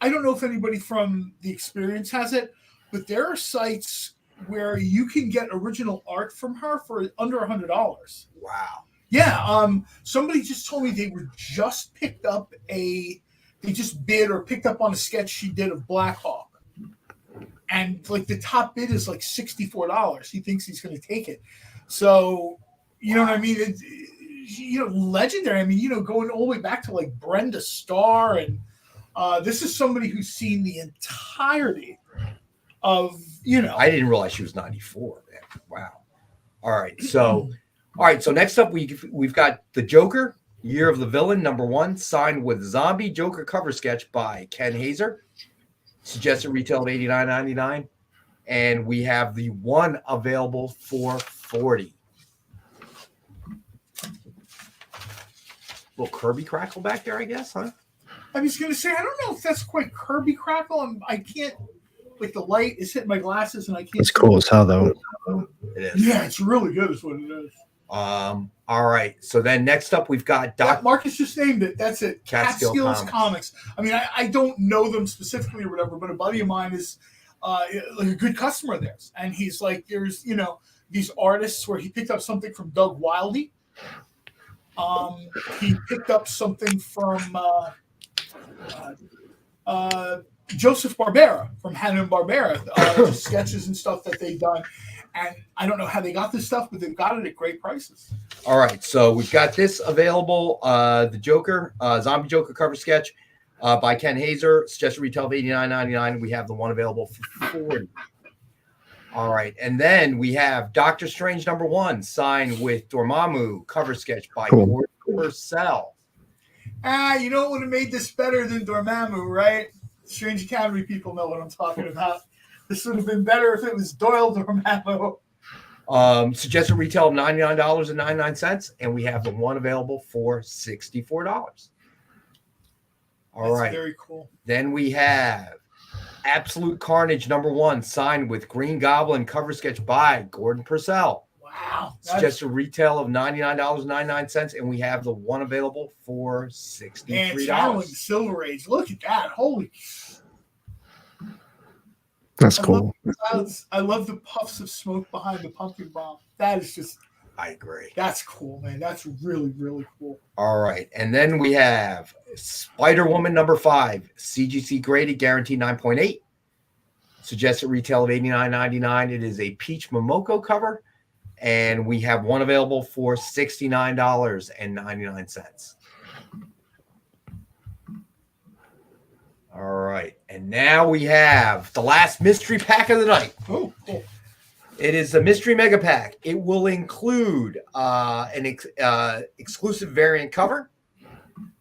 I don't know if anybody from the experience has it, but there are sites where you can get original art from her for under $100. Wow. Yeah. Somebody just told me they just bid or picked up on a sketch she did of Black Hawk. And like the top bid is like $64. He thinks he's going to take it. So, you know what I mean? Legendary. I mean, going all the way back to like Brenda Starr, and this is somebody who's seen the entirety of, I didn't realize she was 94, man. Wow. All right. So next up we've got The Joker, Year of the Villain #1, signed with Zombie Joker cover sketch by Ken Haeser. Suggested retail of $89.99, and we have the one available for $40. Little Kirby Crackle back there, I guess, huh? I was going to say, I don't know if that's quite Kirby Crackle. I can't, like the light is hitting my glasses and I can't. It's cool as hell, though. It is. Yeah, it's really good is what it is. All right. So then next up we've got Marcus just named it. That's it. Catskills Comics. I mean, I don't know them specifically or whatever, but a buddy of mine is like a good customer of theirs. And he's like, there's, these artists where he picked up something from Doug Wildey. He picked up something from Joseph Barbera from Hanna-Barbera, just sketches and stuff that they've done. And I don't know how they got this stuff, but they've got it at great prices. All right, so we've got this available, the Joker, Zombie Joker cover sketch by Ken Haeser, suggested retail of $89.99. We have the one available for $40. All right, and then we have Doctor Strange #1, signed with Dormammu, cover sketch by Gordon Purcell. You know what would have made this better than Dormammu, right? Strange Academy people know what I'm talking about. This would have been better if it was Doyle Dormammu. Suggested retail of $99.99, and we have the one available for $64. All right. Very cool. Then we have Absolute Carnage #1, signed with Green Goblin, cover sketch by Gordon Purcell. Wow. Suggested retail of $99.99, and we have the one available for $63. And channeling the Silver Age. Look at that. Holy. That's cool. I love the puffs of smoke behind the pumpkin bomb. That is just. I agree. That's cool, man. That's really, really cool. All right. And then we have Spider-Woman #5, CGC graded, guaranteed 9.8. Suggested retail of $89.99. It is a Peach Momoko cover, and we have one available for $69.99. All right. And now we have the last mystery pack of the night. Oh, cool. It is a mystery mega pack. It will include an exclusive variant cover,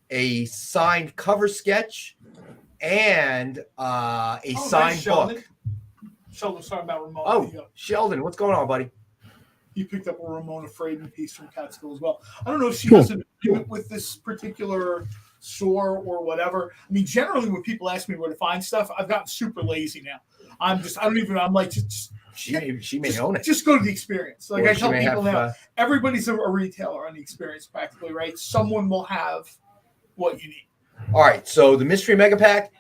a signed cover sketch, and a signed Sheldon. book. Sheldon was talking about Ramona. Oh, Sheldon, what's going on, buddy? He picked up a Ramona Fraden piece from Catskill as well. I don't know if she Cool. has an agreement with this particular store or whatever. I mean, generally when people ask me where to find stuff, I've gotten super lazy now. I'm like, she may own it. Just go to the experience. Like Or I she tell may people have, now, everybody's a retailer on the experience practically, right? Someone will have what you need. All right, so the mystery mega pack,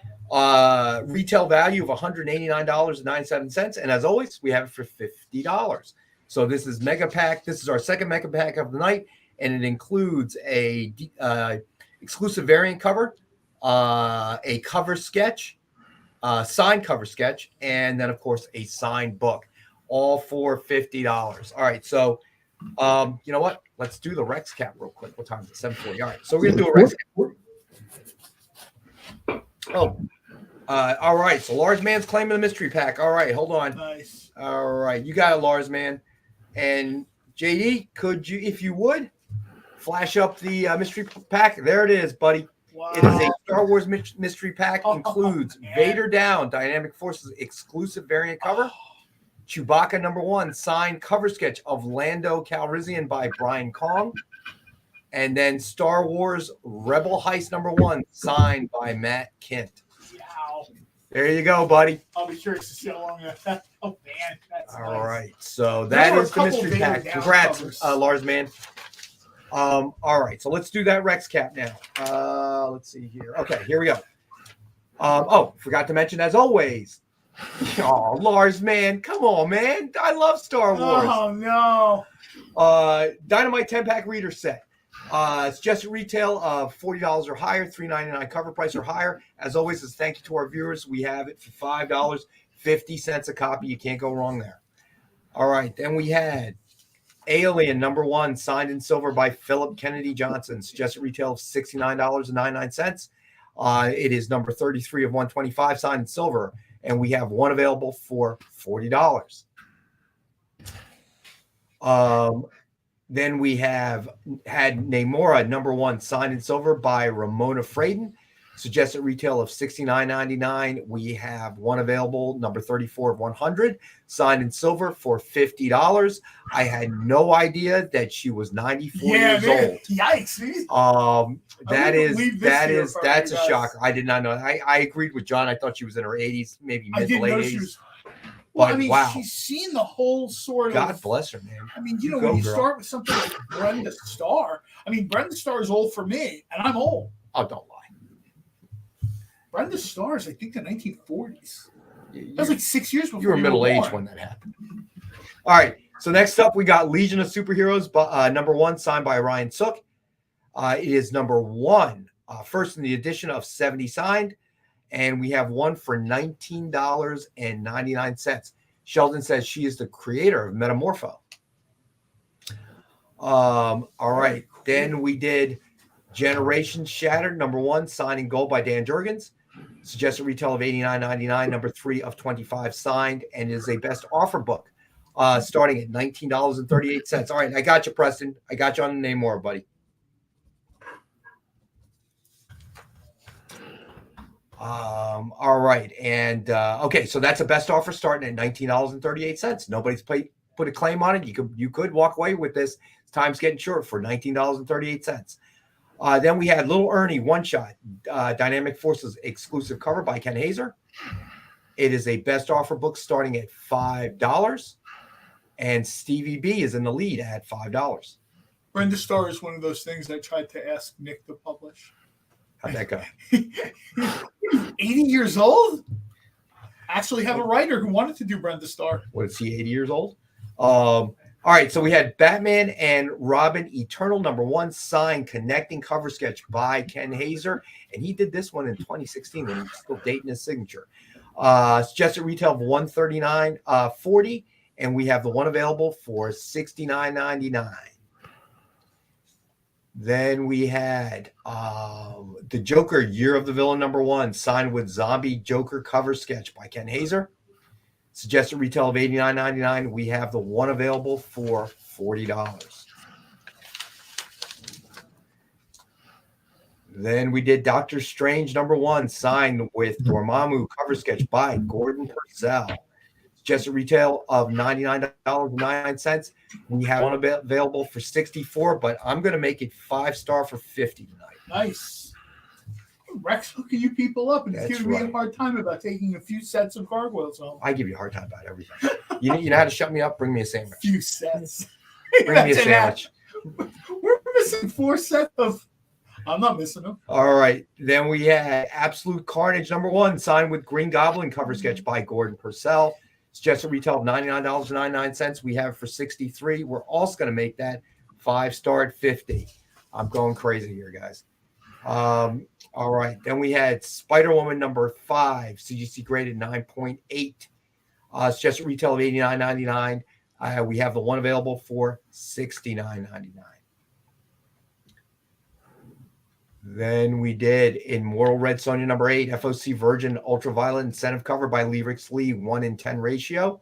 retail value of $189.97, and as always, we have it for $50. So this is mega pack. This is our second mega pack of the night, and it includes a exclusive variant cover, a cover sketch, signed cover sketch, and then of course a signed book, all for $50. All right, so you know what? Let's do the Rex cap real quick. What time is it? 7:40. All right, so we're gonna do a Rex cap. All right. So Lars Man's claiming the mystery pack. All right, hold on. Nice. All right, you got it, Lars Man. And JD, could you, if you would, flash up the mystery pack? There it is, buddy. Wow. It is a Star Wars mystery pack. Includes Vader Down, Dynamic Forces exclusive variant cover. Chewbacca #1 signed cover sketch of Lando Calrissian by Brian Kong. And then Star Wars Rebel Heist #1 signed by Matt Kint. Wow. There you go, buddy. I'll be curious to see how long that. Oh man, that's All nice. right. So There that are a is the couple mystery Vader pack. Down Congrats, covers. Lars Man. All right. So let's do that Rex cap now. Let's see here. Okay, here we go. Forgot to mention, as always. Oh, Lars Man. Come on, man. I love Star Wars. Oh no. Dynamite 10-pack reader set. Suggested retail of $40 or higher, $3.99 cover price or higher. As always, as thank you to our viewers, we have it for $5.50 a copy. You can't go wrong there. All right, then we had Alien #1 signed in silver by Philip Kennedy Johnson. Suggested retail of $69.99. It is number 33 of 125 signed in silver, and we have one available for $40. Then we had Namora #1 signed in silver by Ramona Fraden. Suggested retail of $69.99. We have one available, number 34 of 100, signed in silver for $50. I had no idea that she was 94 years old. Yikes! That's a shocker. I did not know. I agreed with John. I thought she was in her 80s, maybe mid to late 80s. Well, But I mean, wow. she's seen the whole sort of. God bless her, man. I mean, you know, Go, when you girl. start with something like Brenda Starr, I mean, Brenda Starr is old for me, and I'm old. Oh, don't lie. Brenda Starr is, I think, the 1940s. That was like 6 years before You were middle aged when that happened. All right. So next up, we got Legion of Superheroes, #1, signed by Ryan Sook. It is #1, first in the edition of 70 signed, and we have one for $19.99. Sheldon says she is the creator of Metamorpho. All right. Then we did Generation Shattered, #1, signed in gold by Dan Jurgens. Suggested retail of $89.99, number 3 of 25 signed, and is a best offer book, starting at $19.38. All right, I got you, Preston. I got you on the Namor, buddy. All right, and okay, so that's a best offer starting at $19.38. Nobody's put a claim on it. You could walk away with this. Time's getting short for $19.38. Then we had Little Ernie One Shot, Dynamic Forces exclusive cover by Ken Haeser. It is a best offer book starting at $5, and Stevie B is in the lead at $5. Brenda Starr is one of those things I tried to ask Nick to publish. How'd that go? 80 years old? Actually have a writer who wanted to do Brenda Starr. What is he, 80 years old? All right, so we had Batman and Robin Eternal #1 signed connecting cover sketch by Ken Haeser, and he did this one in 2016 when he was still dating his signature. Suggested retail of $139.40, and we have the one available for $69.99. Then we had the Joker Year of the Villain #1 signed with Zombie Joker cover sketch by Ken Haeser. Suggested retail of $89.99. We have the one available for $40. Then we did Doctor Strange #1, signed with Dormammu, cover sketch by Gordon Purcell. It's just a retail of $99.99. We have one available for $64, but I'm going to make it 5-star for $50 tonight. Nice. Rex hooking you people up, and That's giving me right. a hard time about taking a few sets of Gargoyles home. I give you a hard time about everything. You know how to shut me up? Bring me a sandwich. Few sets. Bring me a sandwich. We're missing 4 sets of. I'm not missing them. All right. Then we had Absolute Carnage #1, signed with Green Goblin, cover sketch by Gordon Purcell. It's just a retail of $99.99. We have it for $63. We're also going to make that 5-star at $50. I'm going crazy here, guys. All right. Then we had Spider-Woman #5, CGC graded 9.8. It's just a retail of $89.99. We have the one available for $69.99. Then we did Immortal Red Sonja #8, FOC Virgin Ultraviolet incentive cover by Lyrics Lee, 1:10 ratio.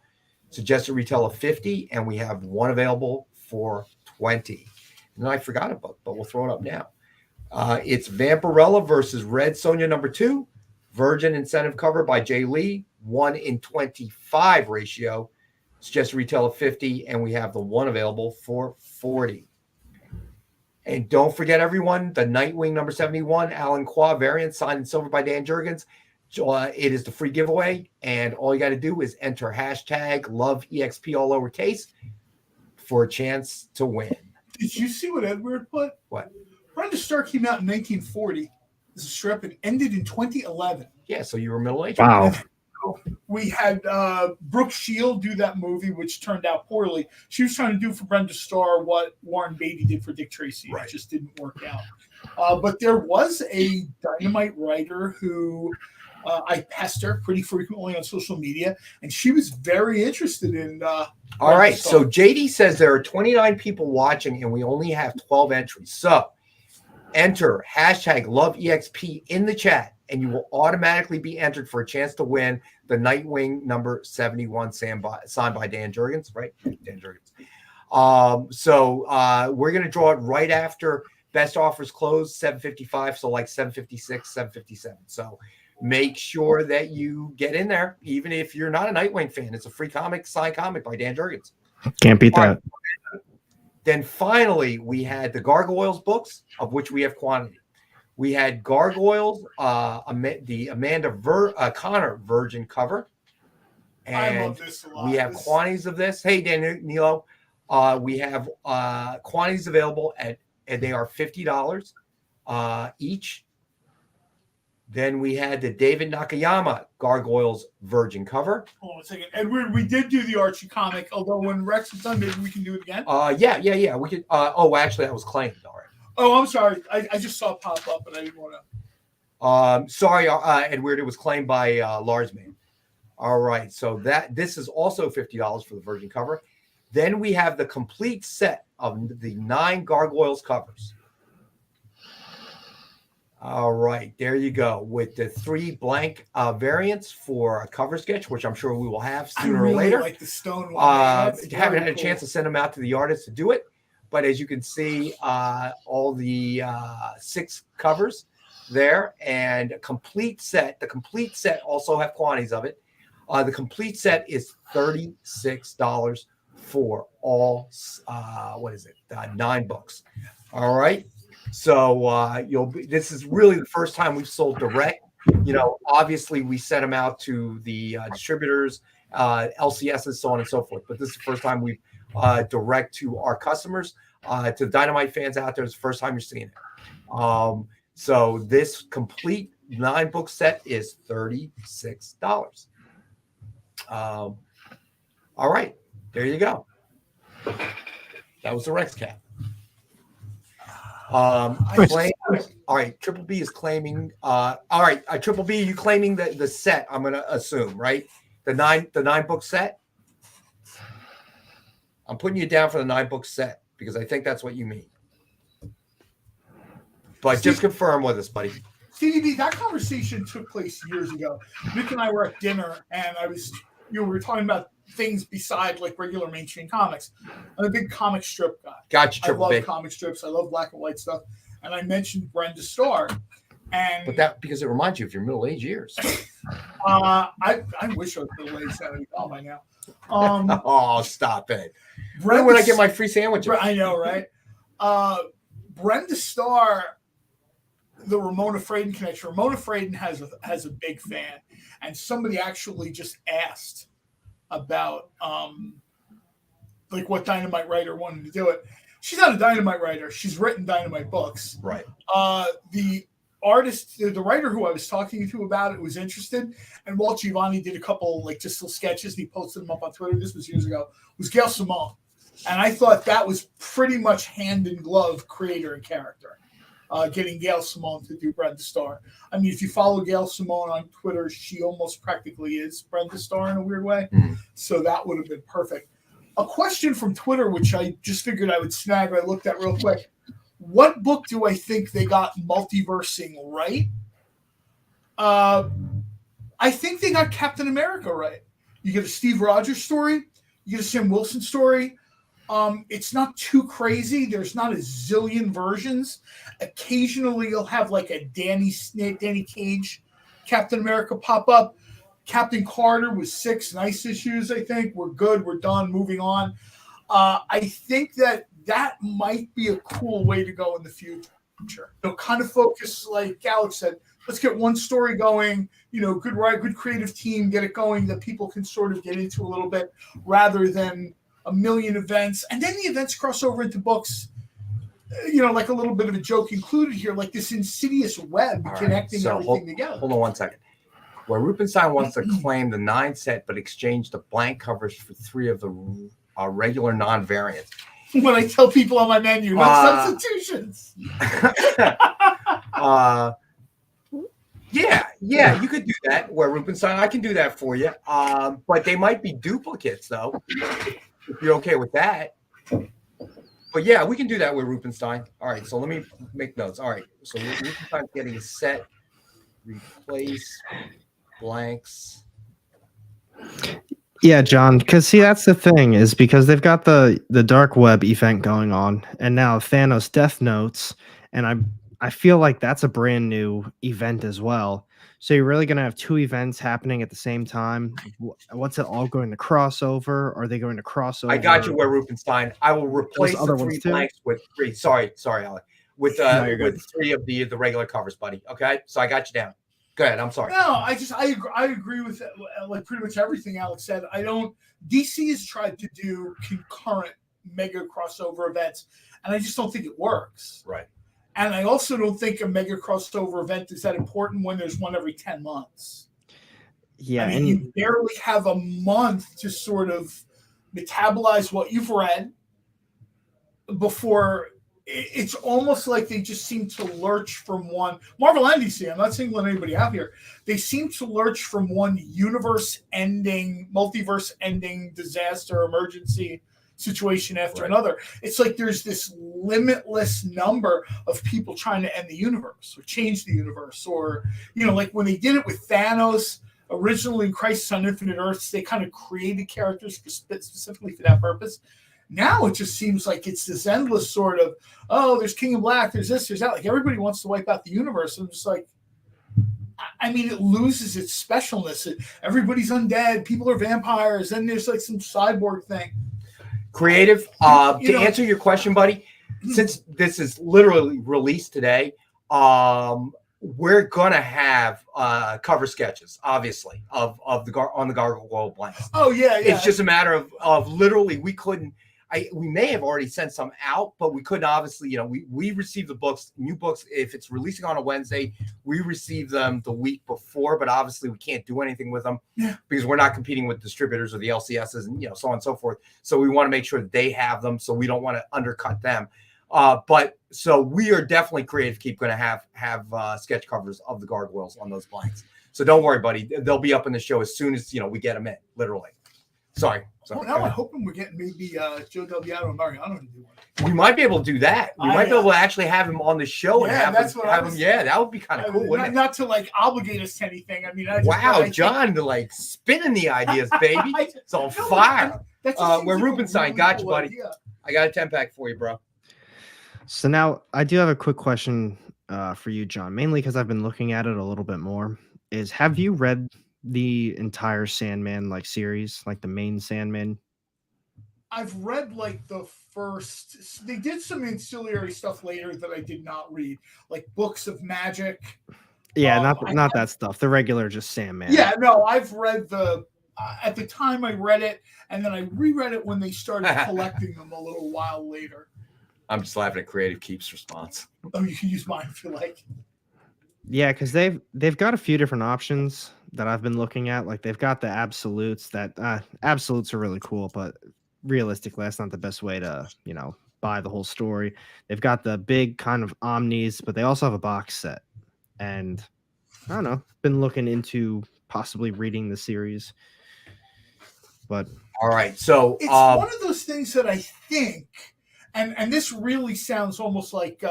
Suggested retail of $50, and we have one available for $20. And I forgot a book, but we'll throw it up now. It's Vampirella versus Red Sonja #2, Virgin incentive cover by Jay Lee, 1:25 ratio. Suggested retail of $50, and we have the one available for $40. And don't forget, everyone, the Nightwing #71, Alan Qua variant, signed in silver by Dan Jurgens. It is the free giveaway, and all you got to do is enter hashtag LoveEXP all lowercase for a chance to win. Did you see what Edward put? What? Brenda Starr came out in 1940 as a strip and ended in 2011. Yeah, so you were middle-aged. Wow. We had Brooke Shield do that movie, which turned out poorly. She was trying to do for Brenda Starr what Warren Beatty did for Dick Tracy. Right. It just didn't work out. But there was a Dynamite writer who I pester pretty frequently on social media, and she was very interested in. All right, so JD says there are 29 people watching, and we only have 12 entries. So enter hashtag LoveEXP in the chat, and you will automatically be entered for a chance to win the Nightwing #71 signed by Dan Jurgens, right? Dan Jurgens. So we're going to draw it right after best offers close, 7:55, so like 7:56, 7:57. So make sure that you get in there, even if you're not a Nightwing fan. It's a free signed comic by Dan Jurgens. Can't beat that. Then finally, we had the Gargoyles books, of which we have quantity. We had Gargoyles, the Amanda Connor Virgin cover. And I love this a lot. we have quantities of this. Hey, Danilo, we have quantities available and they are $50 each. Then we had the David Nakayama Gargoyles Virgin cover. Hold on a second. Edward, we did do the Archie comic, although when Rex is done, maybe we can do it again. Yeah. We could. Actually, that was claimed. All right. Oh, I'm sorry. I just saw it pop up, and I didn't want to. Sorry, Edward. It was claimed by Larsman. All right. So this is also $50 for the Virgin cover. Then we have the complete set of the 9 Gargoyles covers. All right, there you go, with the 3 blank variants for a cover sketch, which I'm sure we will have sooner or later. Like the stone one. Haven't had a chance to send them out to the artists to do it, but as you can see, all the 6 covers there, and a complete set. The complete set also have quantities of it. The complete set is $36 for all. 9 books. All right. So this is really the first time we've sold direct. Obviously we sent them out to the distributors, LCSs, so on and so forth. But this is the first time we've direct to our customers, to the Dynamite fans out there. It's the first time you're seeing it. So this complete 9-book set is $36. All right, there you go. That was the Rex Cap. All right, Triple B is claiming. All right, Triple B, you claiming the set? I'm going to assume, right? The 9-book set. I'm putting you down for the 9-book set because I think that's what you mean. But just confirm with us, buddy. CDB, that conversation took place years ago. Nick and I were at dinner, and we were talking about things beside like regular mainstream comics. I'm a big comic strip guy. Gotcha, I love B. comic strips. I love black and white stuff. and I mentioned Brenda Starr. And But that because it reminds you of your middle age years. I wish I was middle-aged by now. Oh, stop it. Brenda, When I get my free sandwiches. I know, right? Brenda Starr, the Ramona Fraden connection. Ramona Fraden has a big fan, and somebody actually just asked about like what Dynamite writer wanted to do it. She's not a Dynamite writer. She's written Dynamite books. Right. The artist, the writer who I was talking to about it was interested, and Walt Giovanni did a couple like just little sketches and he posted them up on Twitter. This was years ago. It was Gail Simone, and I thought that was pretty much hand in glove, creator and character. Getting Gail Simone to do Brenda Starr. I mean, if you follow Gail Simone on Twitter, she almost practically is Brenda Starr in a weird way. So that would have been perfect. A question from Twitter, which I just figured I would snag. I looked at real quick. What book do I think they got multiversing right? I think they got Captain America right. You get a Steve Rogers story. You get a Sam Wilson story. It's not too crazy. There's not a zillion versions. Occasionally, you'll have like a Danny Cage Captain America pop up. Captain Carter was 6 nice issues, I think. We're good. We're done. Moving on. I think that might be a cool way to go in the future. Kind of focus, like Alex said, let's get one story going, good creative team, get it going that people can sort of get into a little bit rather than a million events. And then the events cross over into books, like a little bit of a joke included here, like this insidious web connecting everything together. Hold on 1 second. Where Rubenstein wants to claim the 9 set, but exchange the blank covers for 3 of the regular non-variants. When I tell people on my menu, not substitutions. Yeah, you could do that. Where Rubenstein, I can do that for you. But they might be duplicates, though. If you're okay with that. But yeah, we can do that with Rubenstein. All right, so let me make notes. All right, so Rubenstein's getting a set, replace blanks. Yeah, John, because see, that's the thing, is because they've got the dark web event going on, and now Thanos Death Notes, and I feel like that's a brand new event as well. So you're really going to have 2 events happening at the same time. What's it all going to cross over? Are they going to cross over? I got you, where Rubenstein. I will replace the 3 blanks with 3. Sorry, Alec. With 3 of the regular covers, buddy. Okay, so I got you down. Go ahead. I'm sorry. No, I agree with like pretty much everything Alex said. DC has tried to do concurrent mega crossover events, and I just don't think it works. Right. And I also don't think a mega crossover event is that important when there's one every 10 months. Yeah. I mean, you barely have a month to sort of metabolize what you've read before. It's almost like they just seem to lurch from one Marvel and DC. I'm not singling anybody out here. They seem to lurch from one universe-ending, multiverse-ending disaster, emergency situation after another. It's like there's this limitless number of people trying to end the universe or change the universe, or like when they did it with Thanos originally in Crisis on Infinite Earths, they kind of created characters specifically for that purpose. Now it just seems like it's this endless sort of, there's King of Black, there's this, there's that. Like everybody wants to wipe out the universe. I'm just like, I mean, it loses its specialness. Everybody's undead, people are vampires, then there's like some cyborg thing. Creative. To answer your question, buddy, since this is literally released today, we're gonna have cover sketches, obviously, of the Gargoyle blanks. Oh yeah. It's just a matter of literally we couldn't. We may have already sent some out, but we couldn't obviously, we receive the books, new books. If it's releasing on a Wednesday, we receive them the week before, but obviously we can't do anything with them because we're not competing with distributors or the LCSs and, so on and so forth. So we want to make sure that they have them. So we don't want to undercut them. But so we are definitely Creative Keep going to have sketch covers of the Gargoyles on those blanks. So don't worry, buddy. They'll be up in the show as soon as, we get them in, literally. Sorry. Now I'm hoping we're getting maybe Joe Delgado and Mariano to do one. We might be able to do that. We might be able to actually have him on the show and have him. Yeah, that would be kind of cool, wouldn't it? Not to like obligate us to anything. I mean, wow, John, to like spinning the ideas, baby. It's on fire. Where Rubenstein, got you, buddy. I got a 10-pack for you, bro. So now I do have a quick question for you, John, mainly because I've been looking at it a little bit more. Have you read the entire Sandman series, like the main Sandman? I've read like the first. They did some ancillary stuff later that I did not read, like books of magic. Yeah, not that stuff. The regular just Sandman. Yeah, no, I've read the. At the time, I read it, and then I reread it when they started collecting them a little while later. I'm just laughing at Creative Keep's response. Oh, you can use mine if you like. Yeah, because they've got a few different options that I've been looking at. Like they've got the absolutes. That absolutes are really cool, but realistically, that's not the best way to buy the whole story. They've got the big kind of omnis, but they also have a box set. And I don't know, been looking into possibly reading the series. But all right, so it's one of those things that I think, and this really sounds almost like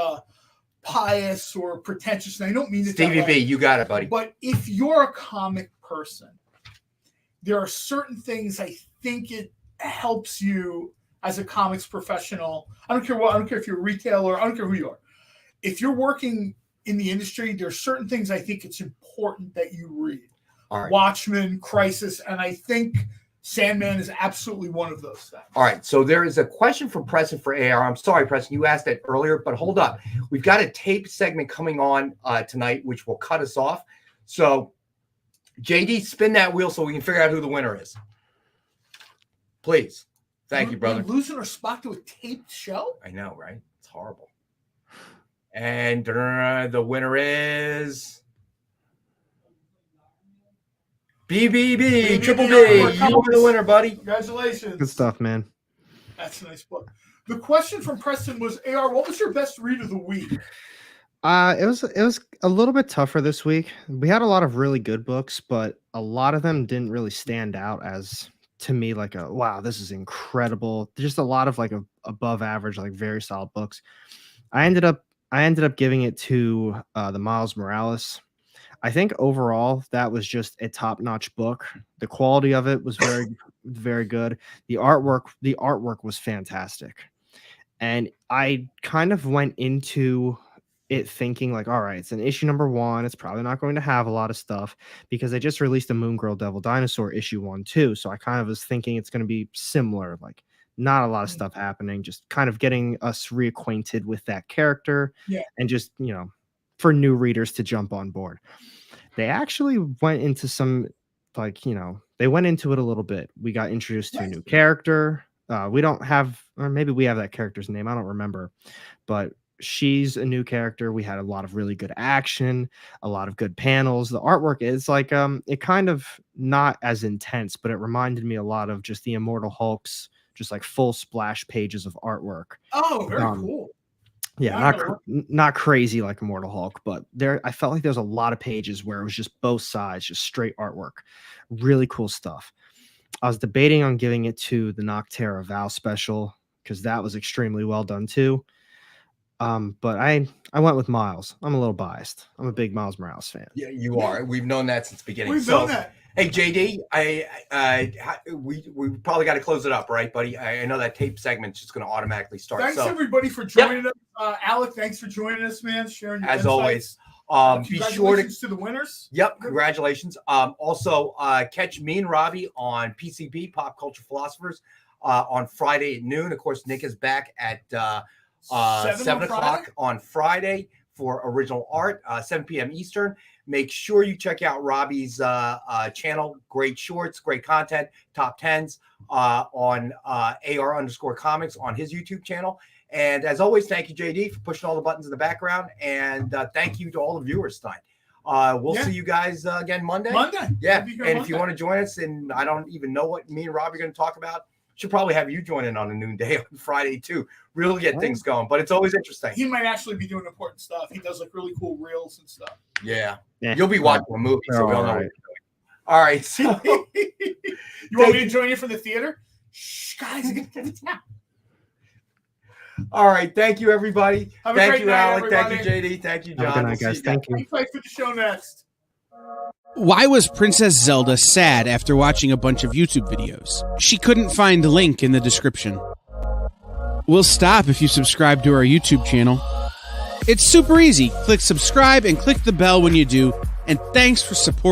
pious or pretentious, and I don't mean it Stevie that way, B, you got it, buddy. But if you're a comic person, there are certain things I think it helps you as a comics professional. I don't care what. I don't care if you're a retailer. I don't care who you are. If you're working in the industry, there are certain things I think it's important that you read. All right. Watchmen, Crisis, and I think Sandman is absolutely one of those things. All right, so there is a question from Preston for AR. I'm sorry, Preston, you asked that earlier, but hold up. We've got a tape segment coming on tonight, which will cut us off. So, JD, spin that wheel so we can figure out who the winner is. Please. Thank you, brother. We're losing our spot to a taped show? I know, right? It's horrible. And the winner is BBB, Triple B. You were the winner, buddy. Congratulations. good stuff, man. That's a nice book. The question from Preston was, AR, what was your best read of the week? It was a little bit tougher this week. We had a lot of really good books, but a lot of them didn't really stand out as to me like a wow, this is incredible. Just a lot of like above average, like very solid books. I ended up giving it to the Miles Morales. I think overall that was just a top-notch book. The quality of it was very, very good. The artwork was fantastic. And I kind of went into it thinking like, all right, it's an issue number 1. It's probably not going to have a lot of stuff because they just released a Moon Girl Devil Dinosaur issue 1 too. So I kind of was thinking it's going to be similar, like not a lot of stuff happening, just kind of getting us reacquainted with that character and just, for new readers to jump on board. They actually went into some, they went into it a little bit. We got introduced to a new character. We don't have, or maybe we have that character's name. I don't remember, but she's a new character. We had a lot of really good action, a lot of good panels. The artwork is like, it kind of not as intense, but it reminded me a lot of just the Immortal Hulk's, just like full splash pages of artwork. Oh, very cool. Yeah, not crazy like Immortal Hulk, but I felt like there's a lot of pages where it was just both sides, just straight artwork. Really cool stuff. I was debating on giving it to the Noctera Val special because that was extremely well done too. But I went with Miles. I'm a little biased. I'm a big Miles Morales fan. Yeah, you are. We've known that since the beginning. We've known that. Hey, JD, we probably got to close it up, right, buddy? I know that tape segment's just going to automatically start. Thanks, everybody, for joining us. Alec, thanks for joining us, man. Sharing your as insights. Always. Be sure to the winners. Yep, congratulations. Also, catch me and Robbie on PCP, Pop Culture Philosophers, on Friday at noon. Of course, Nick is back at 7 o'clock on Friday for original art, 7 p.m. Eastern. Make sure you check out Robbie's channel. Great shorts, great content, top 10s on AR_comics on his YouTube channel. And as always, thank you, JD, for pushing all the buttons in the background. And thank you to all the viewers tonight. We'll see you guys again Monday. Yeah. And if you want to join us, and I don't even know what me and Robbie are going to talk about, should probably have you join in on a noonday on Friday too. Really get things going, but it's always interesting. He might actually be doing important stuff. He does like really cool reels and stuff. Yeah. You'll be watching a movie, so we all know what you're doing. All right. So you want me to join you from the theater? Shh, guys, I get to the town. All right. Thank you, everybody. Thank you, Alec. Everybody. Thank you, JD. Thank you, John. Have a good night, guys. Thank you. Thanks for the show next. Why was Princess Zelda sad after watching a bunch of YouTube videos? She couldn't find a link in the description. We'll stop if you subscribe to our YouTube channel. It's super easy. Click subscribe and click the bell when you do. And thanks for supporting.